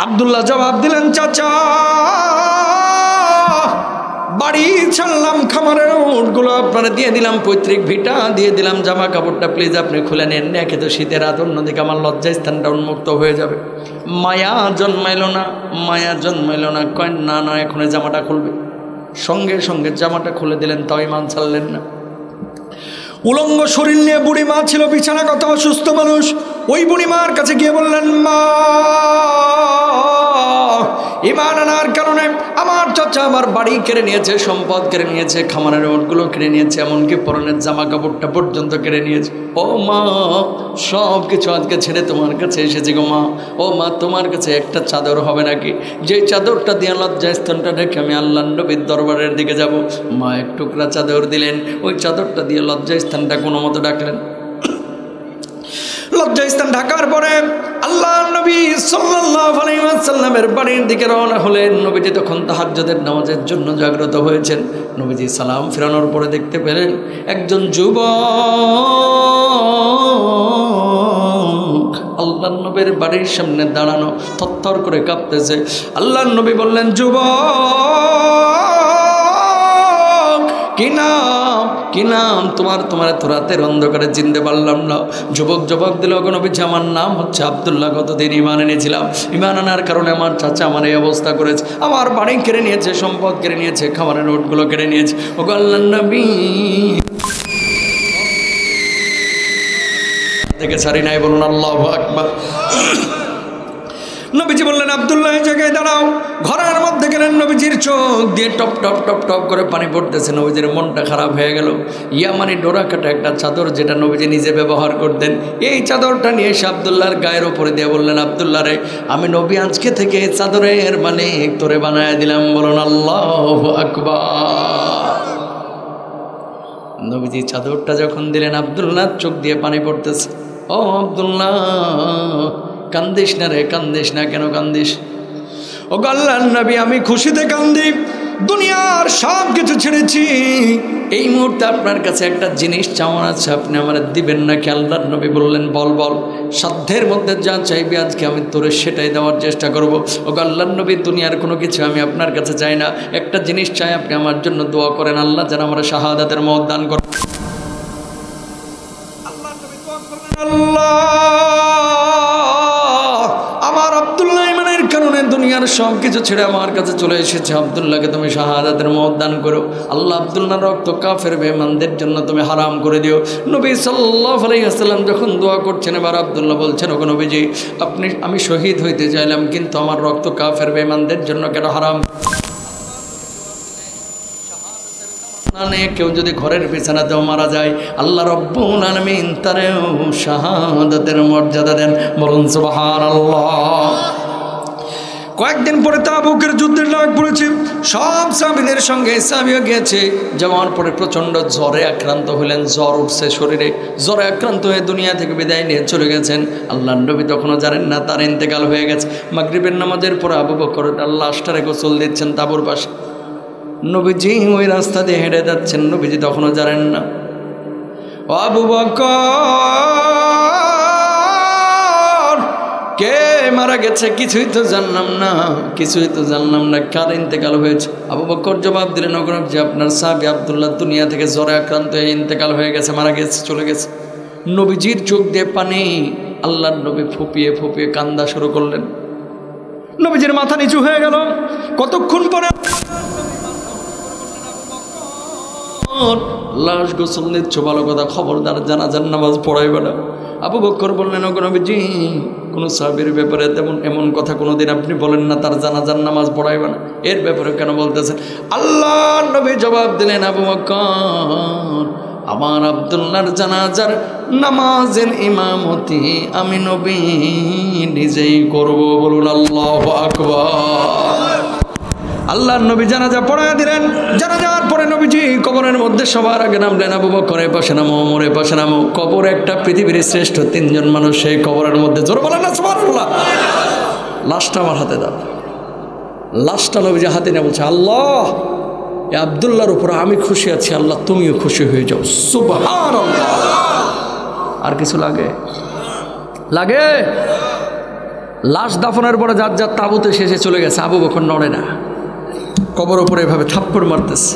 আব্দুল্লাহ জবাব দিলেন, চাচা বাড়ি ছাড়লাম, খামারের উটগুলো আপনারা দিয়ে দিলাম, পৈতৃক ভিটা দিয়ে দিলাম, জামা কাপড়টা প্লিজ আপনি খুলে নেন না, খেতে শীতের রাত, অন্যদিকে আমার লজ্জাস্থানটা উন্মুক্ত হয়ে যাবে। মায়া জন্মাইল না, মায়া জন্মাইল না। কয় না না, এখন জামাটা খুলবে। সঙ্গে সঙ্গে জামাটা খুলে দিলেন, তাও ঈমান ছাড়লেন না। উলঙ্গ শরীর নিয়ে বুড়ি মা ছিল, বিছানা কত অসুস্থ মানুষ। ওই বুড়ি মার কাছে গিয়ে বললেন, মা ঈমান আনার কারণে আমার চাচা আমার বাড়ি কেড়ে নিয়েছে, সম্পদ কেড়ে নিয়েছে, খামারের ওটগুলো কেড়ে নিয়েছে, এমনকি পরনের জামা কাপড়টা পর্যন্ত কেড়ে নিয়েছে। ও মা, সব কিছু আজকে ছেড়ে তোমার কাছে এসেছি গো মা। ও মা, তোমার কাছে একটা চাদর হবে নাকি? যে চাদরটা দিয়ে লজ্জাস্থানটা ঢেকে আমি আল্লাহ নবীর দরবারের দিকে যাব। মা এক টুকরা চাদর দিলেন, ওই চাদরটা দিয়ে লজ্জাস্থানটা কোনো মতো ডাকলেন। লজ্জাস্থান ঢাকার পরে আল্লাহ নবী সাল্লাল্লাহু আলাইহি ওয়াসাল্লামের বাড়ির দিকে রওনা হলেন। নবীজি তখন তাহাজ্জুদের নামাজের জন্য জাগ্রত হয়েছেন। নবীজি সালাম ফিরানোর পরে দেখতে পেলেন একজন যুবক আল্লাহ নবীর বাড়ির সামনে দাঁড়ানো, থরথর করে কাঁপতেছে। আল্লাহ নবী বললেন, যুবক কি নাম, কি নাম তোমার? তোমার এত রাতের অন্ধকারে চিনতে পারলাম না। যুবক জবাব দিল, নবীজি আমার নাম হচ্ছে আব্দুল্লাহ, গতদিন ঈমান এনেছিলাম, ঈমান আনার কারণে আমার চাচা আমার এই অবস্থা করেছে, আমার বাড়ি কেড়ে নিয়েছে, সম্পদ কেড়ে নিয়েছে, খাবারের নোটগুলো কেড়ে নিয়েছে। ও আল্লাহর নবী থেকে ছাড়ি নাই, বলুন আল্লাহু আকবার। নবীজি বললেন, আব্দুল্লাহ এই জায়গায় দাঁড়াও। ঘরের মধ্যে গেলেন, নবীজির চোখ দিয়ে টপ টপ টপ টপ করে পানি পড়তেছে। নবীজির মনটা খারাপ হয়ে গেল। ইয়ামানি ডোরা কাটা একটা চাদর, যেটা নবীজি নিজে ব্যবহার করতেন, এই চাদরটা নিয়ে এসে আব্দুল্লাহর গায়ের উপরে দিয়ে বললেন, আব্দুল্লাহ রে, আমি নবী আজকে থেকে এই চাদরের মালিক তোরে বানায় দিলাম। বলুন আল্লাহু আকবার। নবীজি চাদরটা যখন দিলেন, আব্দুল্লাহ চোখ দিয়ে পানি পড়তেছে। ও আব্দুল্লাহ, কান্দিস না রে, কান্দিস না, কেন কান্দিস? ও আল্লাহর নবী, আমি খুশিতে কান্দি, দুনিয়ার সব কিছু ছেড়েছি, এই মুহূর্তে আপনার কাছে একটা জিনিস চাওয়ার আছে, আপনি আমার দিবেন নাকি? আল্লাহর নবী বললেন, বল বল, সাধ্যের মধ্যে যা চাইবি আজকে আমি তোরে সেটাই দেওয়ার চেষ্টা করব। ও আল্লাহর নবী, দুনিয়ার কোনো কিছু আমি আপনার কাছে চাই না, একটা জিনিস চাই, আপনি আমার জন্য দোয়া করেন, আল্লাহ যেন আমার শাহাদাতের মওত দান করেন। আল্লাহর নবী দোয়া করলেন, আল্লাহ আমার আব্দুল্লাহ ইমানের কারণে দুনিয়ার সব কিছু ছেড়ে আমার কাছে চলে এসেছে, আব্দুল্লাহকে তুমি শাহাদাতের মওত দান করো। আল্লাহ আব্দুল্লাহর রক্ত কাফের বেঈমানদের জন্য তুমি হারাম করে দিও। নবী সাল্লাল্লাহু আলাইহি ওয়াসাল্লাম যখন দোয়া করছেন, এবার আব্দুল্লাহ বলছেন, ওগো নবীজি, আমি শহীদ হইতে চাইলাম, কিন্তু আমার রক্ত কাফের বেঈমানদের জন্য কেন হারাম? কেউ যদি ঘরের বিছানাতেও মারা যায়, আল্লাহ রব্বুল আলামিন তারেও শাহাদাতের মর্যাদা দেন। বলুন সুবহানাল্লাহ। কয়েকদিন পরে তাবুকের যুদ্ধের ডাক পড়েছে, সব সাহাবীদের সঙ্গে সাহাবীও গিয়েছে। যাওয়ার পরে প্রচণ্ড জ্বরে আক্রান্ত হলেন, জ্বর উঠছে শরীরে, জ্বরে আক্রান্ত হয়ে দুনিয়া থেকে বিদায় নিয়ে চলে গেছেন। আল্লাহর নবী তখনও জানেন না তার ইন্তেকাল হয়ে গেছে। মাগরিবের নামাজের পরে আবু বকর লাশটারে গোসল দিচ্ছেন তাঁবুর পাশে। নবীজি ওই রাস্তা দিয়ে হেঁটে যাচ্ছেন, নবীজি তখনও জানেন না। ও আবু বকর, কে মারা গেছে কিছুই তো জানলাম না, কিছুই তো জানলাম না, কার ইন্তেকাল হয়েছে? আবু বকর জবাব দিলেন, যে আপনার সাহাবী আব্দুল্লাহ দুনিয়া থেকে জ্বরে আক্রান্ত হয়ে ইন্তেকাল হয়ে গেছে, মারা গেছে, চলে গেছে। নবীজির চোখ দিয়ে পানি, আল্লাহর নবী ফুপিয়ে ফুপিয়ে কান্দা শুরু করলেন। নবীজির মাথা নিচু হয়ে গেল। কতক্ষণ পরে লাশ গোসল নিচ্ছ, ভালো কথা, খবরদার জানাজার নামাজ পড়াইবে না। আবু বকর বললেন, ওগো নবীজি, কোনো সাহাবীর ব্যাপারে এমন কথা কোনোদিন আপনি বলেন না, তার জানাজার নামাজ পড়াইবে না, এর ব্যাপারে কেন বলতেছেন? আল্লাহর নবী জবাব দিলেন, আবু বকর, আমার আব্দুল্লাহর জানাজার নামাজের ইমামতি আমি নবী নিজেই করব। বলুন আল্লাহু আকবার। আল্লাহর নবী জানাজা পড়ায়া দিলেন। জানাজার পরে নবীজি কবরের মধ্যে সবার আগে নামলেন। আবু বকর এ পাশে নামো, ওমর এ পাশে নামো। কবর একটা পৃথিবীর শ্রেষ্ঠ তিনজন মানুষ সেই কবরের মধ্যে। জোরে বলেন না সুবহানাল্লাহ। লাশটা আমার হাতে দাও। লাশটা নবীজি হাতে নিয়ে বলছে, আল্লাহ, এ আব্দুল্লাহর উপর আমি খুশি আছি, আল্লাহ তুমিও খুশি হয়ে যাও। সুবহানাল্লাহ। আর কিছু লাগে? লাশ দাফনের পরে যার যার তাঁবুতে শেষে চলে গেছে। আবু বকর নড়ে না, কবর উপরে এভাবে থাপ্পড় মারতেছে।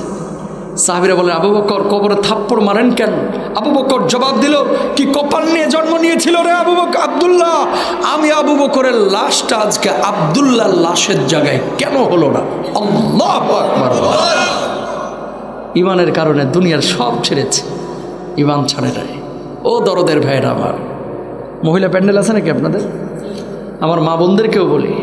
সাহাবীরা বলে, আবু বকর কবরে থাপ্পড় মারেন কেন? আবু বকর জবাব দিল, কি কপাল নিয়ে জন্ম নিয়েছিল রে আবু বকর আব্দুল্লাহ, আমি আবু বকরের লাশটা আজকে আব্দুল্লাহর লাশের জায়গায় কেন হলো না? আল্লাহু আকবার। ইমানের কারণে দুনিয়ার সব ছেড়েছে, ইমান ছাড়ে নাই। ও দরদের ভাইয়েরা আমার, মহিলা প্যান্ডেল আছে নাকি আপনাদের? আমার মা বোনদেরকেও বলি,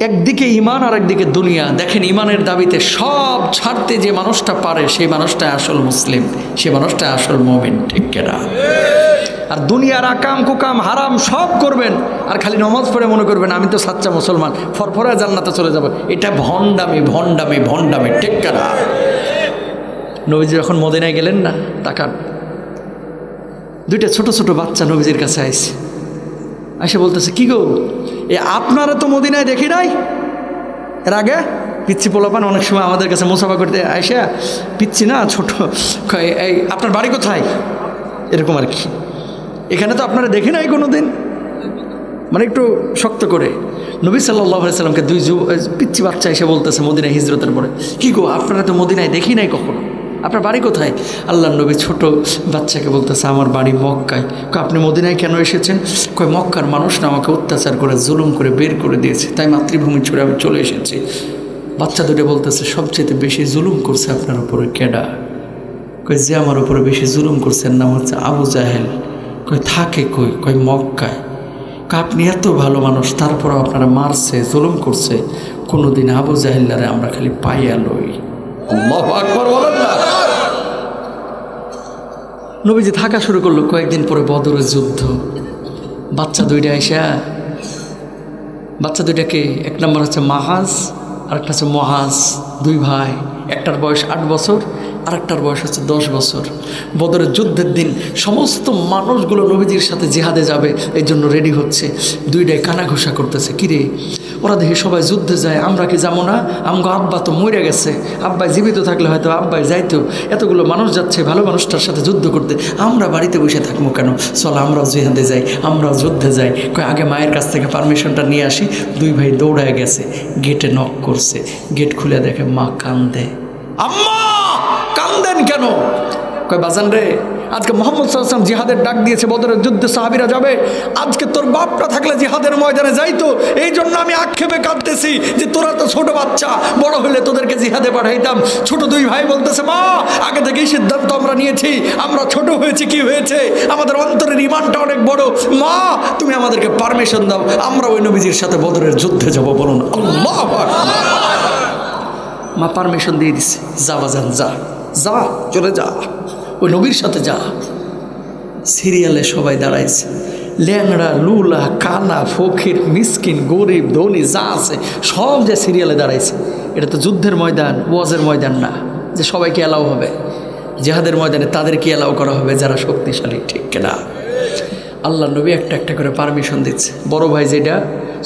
একদিকে ইমান আর একদিকে দুনিয়া। দেখেন, ইমানের দাবিতে সব ছাড়তে যে মানুষটা পারে, সেই মানুষটাই আসল মুসলিম, সে মানুষটাই আসল মুমিন, ঠিক কিনা? আর দুনিয়ার আকাম কুকাম হারাম সব করবেন, আর খালি নামাজ পড়ে মনে করবেন আমি তো সাচ্চা মুসলমান, ফরফরা জান্নাতে চলে যাব। এটা ভণ্ডামি, ভণ্ডামি, ভণ্ডামি, ঠিক কিনা? নবীজি যখন মদিনায় গেলেন না, তাকান, দুইটা ছোট ছোট বাচ্চা নবীজির কাছে আইছে। এসে বলতেছে, কি গো, আপনারা তো মদিনায় দেখি নাই এর আগে? পিচ্ছি পোলাপান অনেক সময় আমাদের কাছে মুসাফা করতে আইসা, পিচ্ছি না ছোট, এই আপনার বাড়ি কোথায়, এরকম আর কি, এখানে তো আপনারা দেখি নাই কোনো দিন, মানে একটু শক্ত করে। নবী সাল্লাল্লাহু আলাইহি সাল্লামকে দুই পিচ্ছি বাচ্চা এসে বলতেছে মদিনায় হিজরতের পরে, কি গো, আপনারা তো মদিনায় দেখি নাই কখনো, আপনার বাড়ি কোথায়? আল্লাহর নবী ছোট বাচ্চাকে বলতেছে, আমার বাড়ি মক্কায়। আপনি মদিনায় কেন এসেছেন? কয়, মক্কার মানুষ না আমাকে অত্যাচার করে জুলুম করে বের করে দিয়েছে, তাই মাতৃভূমি ছুড়ে আমি চলে এসেছি। বাচ্চা দুটো বলতেছে, সবচেয়ে বেশি জুলুম করছে আপনার উপরে কেডা? কয়, যে আমার উপরে বেশি জুলুম করছেন নাম হচ্ছে আবু জাহেল। কয়, থাকে কই? কয়, মক্কায়। আপনি এত ভালো মানুষ, তারপরও আপনারা মারছে, জুলুম করছে, কোনোদিন আবু জাহেল্লারে আমরা খালি পাইয়া লই। আল্লাহু আকবার বলেন না। নবীজি থাকা শুরু করলো। কয়েকদিন পরে বদরের যুদ্ধ। বাচ্চা দুইটা আইসা, বাচ্চা দুইটাকে, এক নম্বর হচ্ছে মাহাজ আর একটা হচ্ছে মহাজ, দুই ভাই। একটার বয়স 8 বছর আর একটার বয়স হচ্ছে 10 বছর। বদরের যুদ্ধের দিন সমস্ত মানুষগুলো নবীজির সাথে জিহাদে যাবে, এই জন্য রেডি হচ্ছে। দুইটাই কানাঘোষা করতেছে, কিরে ওরা দেখে সবাই যুদ্ধে যায়, আমরা কি যাবো না? আমগো আব্বা তো মরে গেছে, আব্বাই জীবিত থাকলে হয়তো আব্বাই যাইতো, এতগুলো মানুষ যাচ্ছে ভালো মানুষটার সাথে যুদ্ধ করতে, আমরা বাড়িতে বসে থাকবো কেন? চল আমরাও জিহাদে যাই, আমরাও যুদ্ধে যাই। কয়, আগে মায়ের কাছ থেকে পারমিশনটা নিয়ে আসি। দুই ভাই দৌড়ায় গেছে, গেটে নক করছে, গেট খুলে দেখে মা কান্দে। আম্মা, কান্দেন কেন? কয়, বাজান রে, আজকে মুহাম্মদ সাল্লাল্লাহু আলাইহি ওয়াসাল্লাম জিহাদের ডাক দিয়েছে, বদরের যুদ্ধে সাহাবীরা যাবে। আজকে তোর বাপটা থাকলে জিহাদের ময়দানে যাইতো। এই জন্য আমি আক্ষেপে কাঁদতেছি যে তোরা তো ছোট বাচ্চা, বড় হলে তোদেরকে জিহাদে পাঠাইতাম। ছোট দুই ভাই বলতেছে, মা আগে থেকেই সিদ্ধান্ত আমরা নিয়েছি, আমরা ছোট হয়েছি কি হয়েছে, আমাদের অন্তরের ঈমানটা অনেক বড়, মা তুমি আমাদেরকে পারমিশন দাও, আমরা ওই নবীজির সাথে বদরের যুদ্ধে যাব। বলুন আল্লাহু আকবার। মা পারমিশন দিয়ে দিছে, যা বাজান যা, যা চলে যা, ওই নবীর সাথে যা। সিরিয়ালে সবাই দাঁড়াইছে, ল্যাংড়া লুলা কানা ফকির মিসকিন গরিব ধনী যা আছে সব যে সিরিয়ালে দাঁড়াইছে। এটা তো যুদ্ধের ময়দান, ওয়াজের ময়দান না যে সবাইকে অ্যালাউ হবে। জিহাদের ময়দানে তাদেরকে অ্যালাউ করা হবে যারা শক্তিশালী, ঠিক কিনা? আল্লাহ নবী একটা একটা করে পারমিশন দিচ্ছে। বড় ভাই যেটা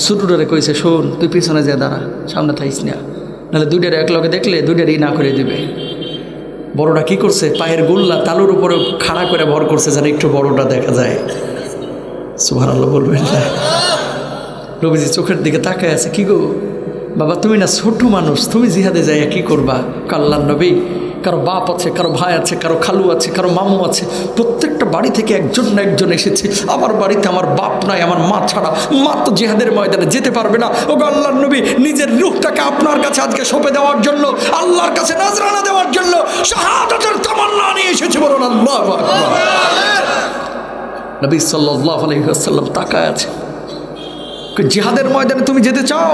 ছোটটারে কইছে, শোন তুই পিছনে যা দাঁড়া, সামনে থাইস না, নাহলে দুইটারে এক লগে দেখলে দুইটারই না করে দিবে। বড়টা কি করছে, পায়ের গোল্লা তালুর উপরে খাড়া করে ভর করছে যেন একটু বড়টা দেখা যায়। সুবহানাল্লাহ বলবেন না? নবীজি চোখের দিকে তাকায় আছে, কি গো বাবা তুমি না ছোট মানুষ, তুমি জিহাদে যাইয়া কি করবা? আল্লাহর নবী, কারো বাপ আছে, কারো ভাই আছে, কারো খালু আছে, কারো মামু আছে, প্রত্যেকটা বাড়ি থেকে একজন না একজন এসেছে। আমার বাড়িতে আমার বাপ নাই, আমার মা ছাড়া, মা তো জিহাদের ময়দানে যেতে পারবে না। ও আল্লাহর নবী, নিজের রূহটাকে আপনার কাছে আজকে সঁপে দেওয়ার জন্য, আল্লাহর কাছে নাজরানা দেওয়ার জন্য শাহাদাতের তামান্না নিয়ে এসেছে। বলুন আল্লাহু আকবার। নবী সাল্লাল্লাহু আলাইহি ওয়াসাল্লাম তাকায় আছে, জিহাদের ময়দানে তুমি যেতে চাও?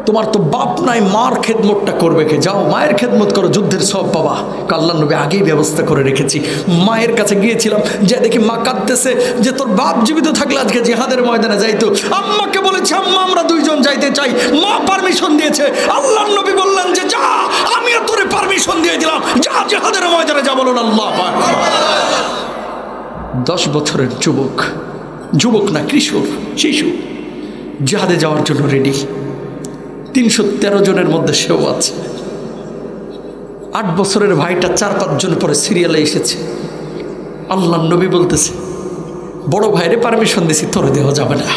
তোমার তো বাপ নাই, মার খেদমতটা করবে কে? যাও মায়ের খেদমত করো, যুদ্ধের সব পাবা। আল্লাহর নবী আগেই ব্যবস্থা করে রেখেছি। মায়ের কাছে গিয়েছিলাম, যে দেখি মা কাঁদতেছে যে তোর বাপ জীবিত থাকলে আজকে জিহাদের ময়দানে যাইতো। আম্মাকে বলেছে, আম্মা আমরা দুইজন যাইতে চাই। মা পারমিশন দিয়েছে। আল্লাহর নবী বললেন যে যা, আমিও তোরে পারমিশন দিয়ে দিলাম, যা জিহাদের ময়দানে যা। বলুন আল্লাহু আকবার। 10 বছরের যুবক, যুবক না কিশোর, শিশু, জিহাদে যাওয়ার জন্য রেডি। 313 জনের মধ্যে সেও আছে। 8 বছরের ভাইটা 4-5 জন পরে সিরিয়ালে এসেছে। আল্লাহর নবী বলতেছে, বড় ভাইরে পারমিশন দিছি, তোর দেওয়া যাবে না,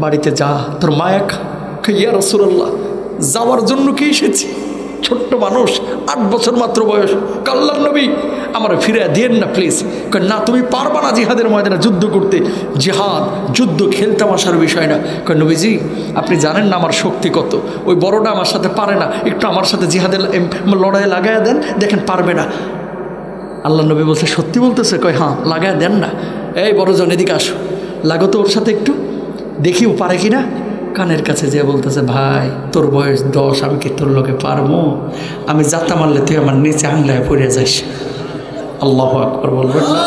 বাড়িতে যা, তোর মায়াক। ইয়া রাসূলুল্লাহ, যাওয়ার জন্য কি এসেছি? ছোট্ট মানুষ, 8 বছর মাত্র বয়স। আল্লাহর নবী আমার ফিরে দিয়েন না প্লিজ। না তুমি পারবা না জিহাদের ময়দানে যুদ্ধ করতে। জিহাদ যুদ্ধ খেলতামাশার বিষয় না। নবীজি আপনি জানেন না আমার শক্তি কত, ওই বড়টা আমার সাথে পারে না, একটু আমার সাথে জিহাদের লড়াইয়ে লাগাইয়া দেন, দেখেন পারবে না। আল্লাহ নবী বলছে, সত্যি বলতেছে? কয় হ্যাঁ, লাগাইয়া দেন না। এই বড়জন এদিকে আসো, লাগো তো ওর সাথে একটু, দেখি ও পারে কি না। কানের কাছে যে বলতেছে, ভাই তোর বয়স 10, আমি কি তোর লোকে পারবো? আমি জাতা মারলে তুই আমার নিচে আংলায় পড়ে যাইস। আল্লাহু আকবার বলবেন না?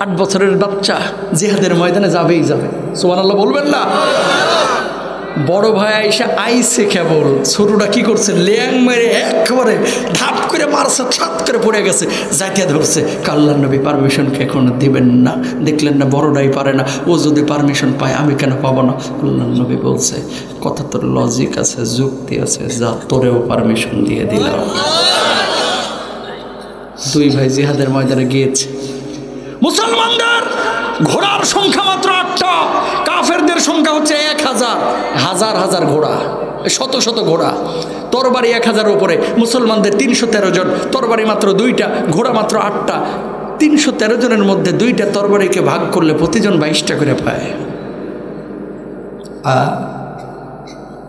8 বছরের বাচ্চা জিহাদের ময়দানে যাবেই যাবে। সুবহানাল্লাহ বলবেন না? বড় ভাই আইসা আইসে কেবল, ছোটটা কি করছে, ল্যাং মেরে একেবারে ধাপ করে মারছে, ছাত করে পড়ে গেছে, যাইতে ধরছে। আল্লাহর নবী পারমিশনকে এখন দিবেন না, দেখলেন না বড়টাই পারে না, ও যদি পারমিশন পায় আমি কেন পাবো না? আল্লাহর নবী বলছে, কথা তোর লজিক আছে, যুক্তি আছে, যা তোরেও পারমিশন দিয়ে দিলাম। 2 ভাই জিহাদের ময়দানে গিয়েছে। মুসলমানদের ঘোড়ার সংখ্যা মাত্র 8টা, কাফেরদের সংখ্যা হচ্ছে 1000, হাজার হাজার ঘোড়া, শত শত ঘোড়া, তরবারি 1000-এর উপরে। মুসলমানদের 313 জন, তরবারি মাত্র 2টা, ঘোড়া মাত্র 8টা। 313 জনের মধ্যে 2টা তরবারিকে ভাগ করলে প্রতিজন 22টা করে পায়।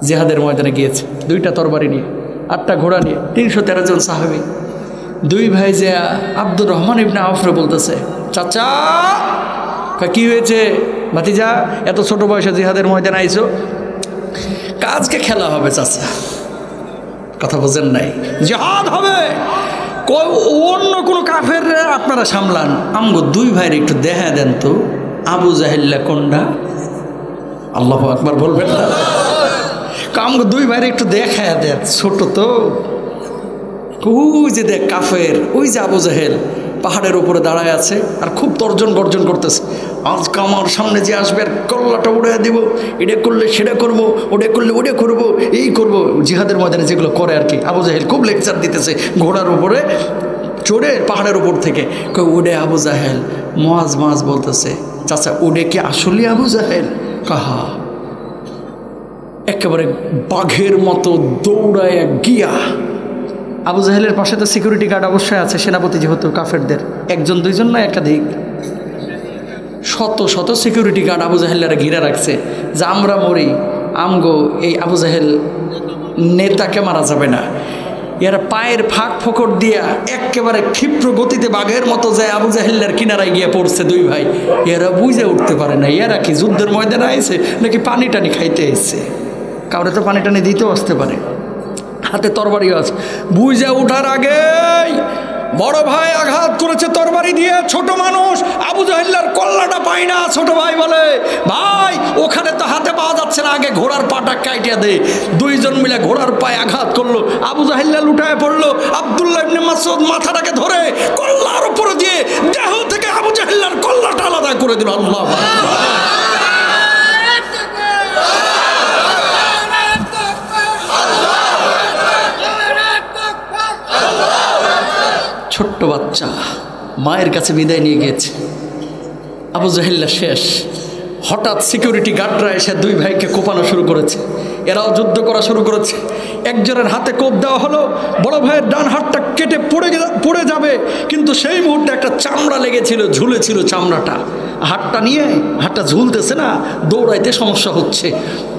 জিহাদের ময়দানে গিয়েছে 2টা তরবারি নিয়ে, 8টা ঘোড়া নিয়ে, 313 জন সাহাবী। 2 ভাই যে আব্দুর রহমান ইবনে আওফরে বলতেছে, চাচা কি হয়েছে ভাতিজা, এত ছোট বয়সে জিহাদের ময়দানে আইছো? আজকে খেলা হবে চাচা। কথা বোঝেন নাই? জিহাদ হবে, অন্য কোনো কাফের আপনারা সামলান, আমগো 2 ভাইয়ের একটু দেখা দেন তো, আবু জাহেল্লা কোনটা? আল্লাহু আকবার বলবেন না? আমগো 2 ভাইয়ের একটু দেখা দেন, ছোট তো। ওই যে দেখ কাফের, ওই যে আবু জাহেল পাহাড়ের উপরে দাঁড়ায় আছে আর খুব তর্জন গর্জন করতেছে, আজকে আমার সামনে যে আসবে আর কল্লাটা উড়ে দিব, এটা করলে সেটা করবো, ওটা করলে ওটা করবো, এই করবো। জিহাদের ময়দানে যেগুলো করে আর কি, আবু জাহেল খুব লেকচার দিতেছে ঘোড়ার উপরে চড়ে পাহাড়ের উপর থেকে। উড়ে আবু জাহেল, মাজ বলতেছে, চাচা উড়ে কি আসলে আবু জাহেল? কাহা একেবারে বাঘের মতো দৌড়ায় গিয়া আবু জাহেলের পাশে তো সিকিউরিটি গার্ড অবশ্যই আছে, সেনাপতি যেহেতু কাফেরদের, একজন দুইজন না একাধিক, শত শত সিকিউরিটি গার্ড আবু জাহেলেরা ঘিরে রাখছে যে আমরা মরি, আমগো এই আবু জাহেল নেতাকে মারা যাবে না। এরা পায়ের ফাঁক ফোকর দিয়া একেবারে ক্ষিপ্র গতিতে বাঘের মতো যায় আবু জাহেলের কিনারায় গিয়ে পড়ছে দুই ভাই। এরা বুঝে উঠতে পারে না এরা কি যুদ্ধের ময়দানে আইছে নাকি পানি টানি খাইতে এসছে। কাউরে তো পানি টানি দিতেও আসতে পারে, হাতে তরবারিও আছে। বুঝে ওঠার আগেই বড় ভাই আঘাত করেছে তরবারি দিয়ে, ছোট মানুষ আবু জাহেলের কল্লাটা পাই না। ছোট ভাই বলে ভাই ওখানে তো হাতে পাওয়া যাচ্ছে না, আগে ঘোড়ার পাটা কাইটিয়া দে। দুইজন মিলে ঘোড়ার পায়ে আঘাত করলো, আবু জাহেল লুটায় পড়লো। আব্দুল্লাহ ইবনে মাসউদ মাথাটাকে ধরে কল্লার উপরে দিয়ে দেহ থেকে আবু জাহেলের কল্লাটা আলাদা করে দিল। আল্লাহু আকবার। ছোট্ট বাচ্চা মায়ের কাছে বিদায় নিয়ে গিয়েছে, আবু জাহেল্লা শেষ। হঠাৎ সিকিউরিটি গার্ডরা এসে দুই ভাইকে কোপানো শুরু করেছে, এরাও যুদ্ধ করা শুরু করেছে। একজনের হাতে কোপ দেওয়া হলো, বড় ভাইয়ের ডান হাতটা কেটে পড়ে যাবে, কিন্তু সেই মুহূর্তে একটা চামড়া লেগেছিল, ঝুলেছিল চামড়াটা। হাতটা নিয়ে হাতটা ঝুলতেছে না, দৌড়াইতে সমস্যা হচ্ছে।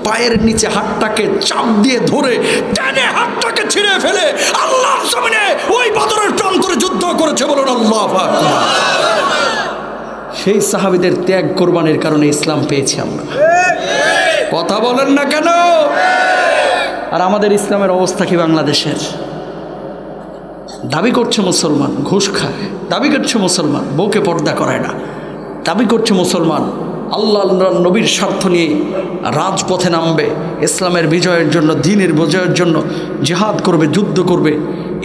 পায়ের নিচে হাতটাকে চাপ দিয়ে ধরে টেনে হাতটাকে ছিঁড়ে ফেলে আল্লাহর জমিনে ওই বদরের প্রান্তরে যুদ্ধ করেছে। বলুন আল্লাহু আকবার। সেই সাহাবীদের ত্যাগ কোরবানির কারণে ইসলাম পেয়েছি আমরা। কথা বলেন না কেন? আর আমাদের ইসলামের অবস্থা কি বাংলাদেশের? দাবি করছে মুসলমান, ঘুষ খায়, দাবি করছে মুসলমান, বউকে পর্দা করায় না, দাবি করছে মুসলমান আল্লাহ নবীর স্বার্থ নিয়ে রাজপথে নামবে, ইসলামের বিজয়ের জন্য, দ্বীনের বিজয়ের জন্য জিহাদ করবে, যুদ্ধ করবে।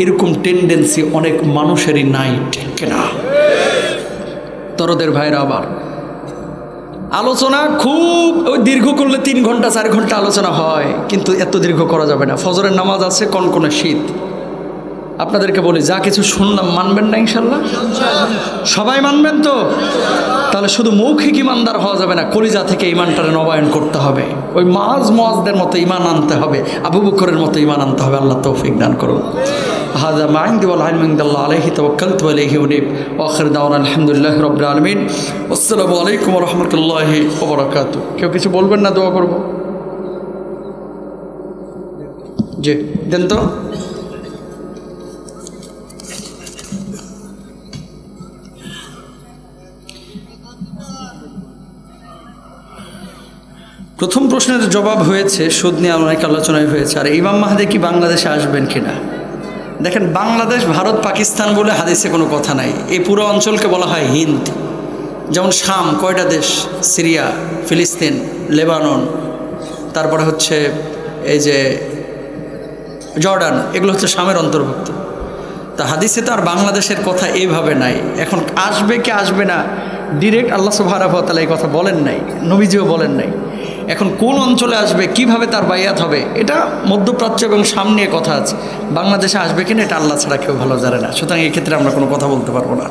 এরকম টেন্ডেন্সি অনেক মানুষেরই নাই, ঠিক না? তরদের ভাইরা আবার আলোচনা খুব ওই দীর্ঘ করলে 3 ঘন্টা 4 ঘন্টা আলোচনা হয়, কিন্তু এত দীর্ঘ করা যাবে না। ফজরের নামাজ আছে, কনকনে শীত। আপনাদেরকে বলি, যা কিছু শুনলাম মানবেন না ইনশাল্লাহ? সবাই মানবেন তো? তাহলে শুধু মৌখিক ইমানদার হওয়া যাবে না, কলিজা থেকে ইমানটারে নবায়ন করতে হবে। ওই মুআজ্জদের মতো ইমান আনতে হবে, আবু বকরের মতো ইমান আনতে হবে। আল্লাহ তৌফিক দান করুন। হাযা মা ইনদি ওয়াল ইলমু ইনদাল্লাহ আলাইহি তাওয়াক্কালতু ওয়া ইলাইহি উনীব ওয়া আখিরু দাওয়ানা আলহামদুলিল্লাহি রাব্বিল আলামিন। আসসালামু আলাইকুম ওয়া রাহমাতুল্লাহি ওয়া বারাকাতুহু। কেউ কিছু বলবেন না? দোয়া করব। জি দেন তো। প্রথম প্রশ্নের জবাব হয়েছে, সুদ নিয়ে অনেক আলোচনায় হয়েছে। আর ইমাম মাহদী কি বাংলাদেশে আসবেন কিনা? দেখেন, বাংলাদেশ, ভারত, পাকিস্তান বলে হাদিসে কোনো কথা নাই। এই পুরো অঞ্চলকে বলা হয় হিন্দ। যেমন শাম কয়টা দেশ? সিরিয়া, ফিলিস্তিন, লেবানন, তারপরে হচ্ছে এই যে জর্ডান, এগুলো হচ্ছে শামের অন্তর্ভুক্ত। তা হাদিসে তো আর বাংলাদেশের কথা এইভাবে নাই। এখন আসবে কি আসবে না, ডিরেক্ট আল্লাহ সুবহানাহু ওয়া তাআলা এই কথা বলেন নাই, নবীজিও বলেন নাই। এখন কোন অঞ্চলে আসবে, কিভাবে তার বাইয়াত হবে, এটা মধ্যপ্রাচ্য এবং সামনে কথা আছে। বাংলাদেশে আসবে কিনা এটা আল্লাহ ছাড়া কেউ ভালো জানে না। সুতরাং এই ক্ষেত্রে আমরা কোনো কথা বলতে পারবো না।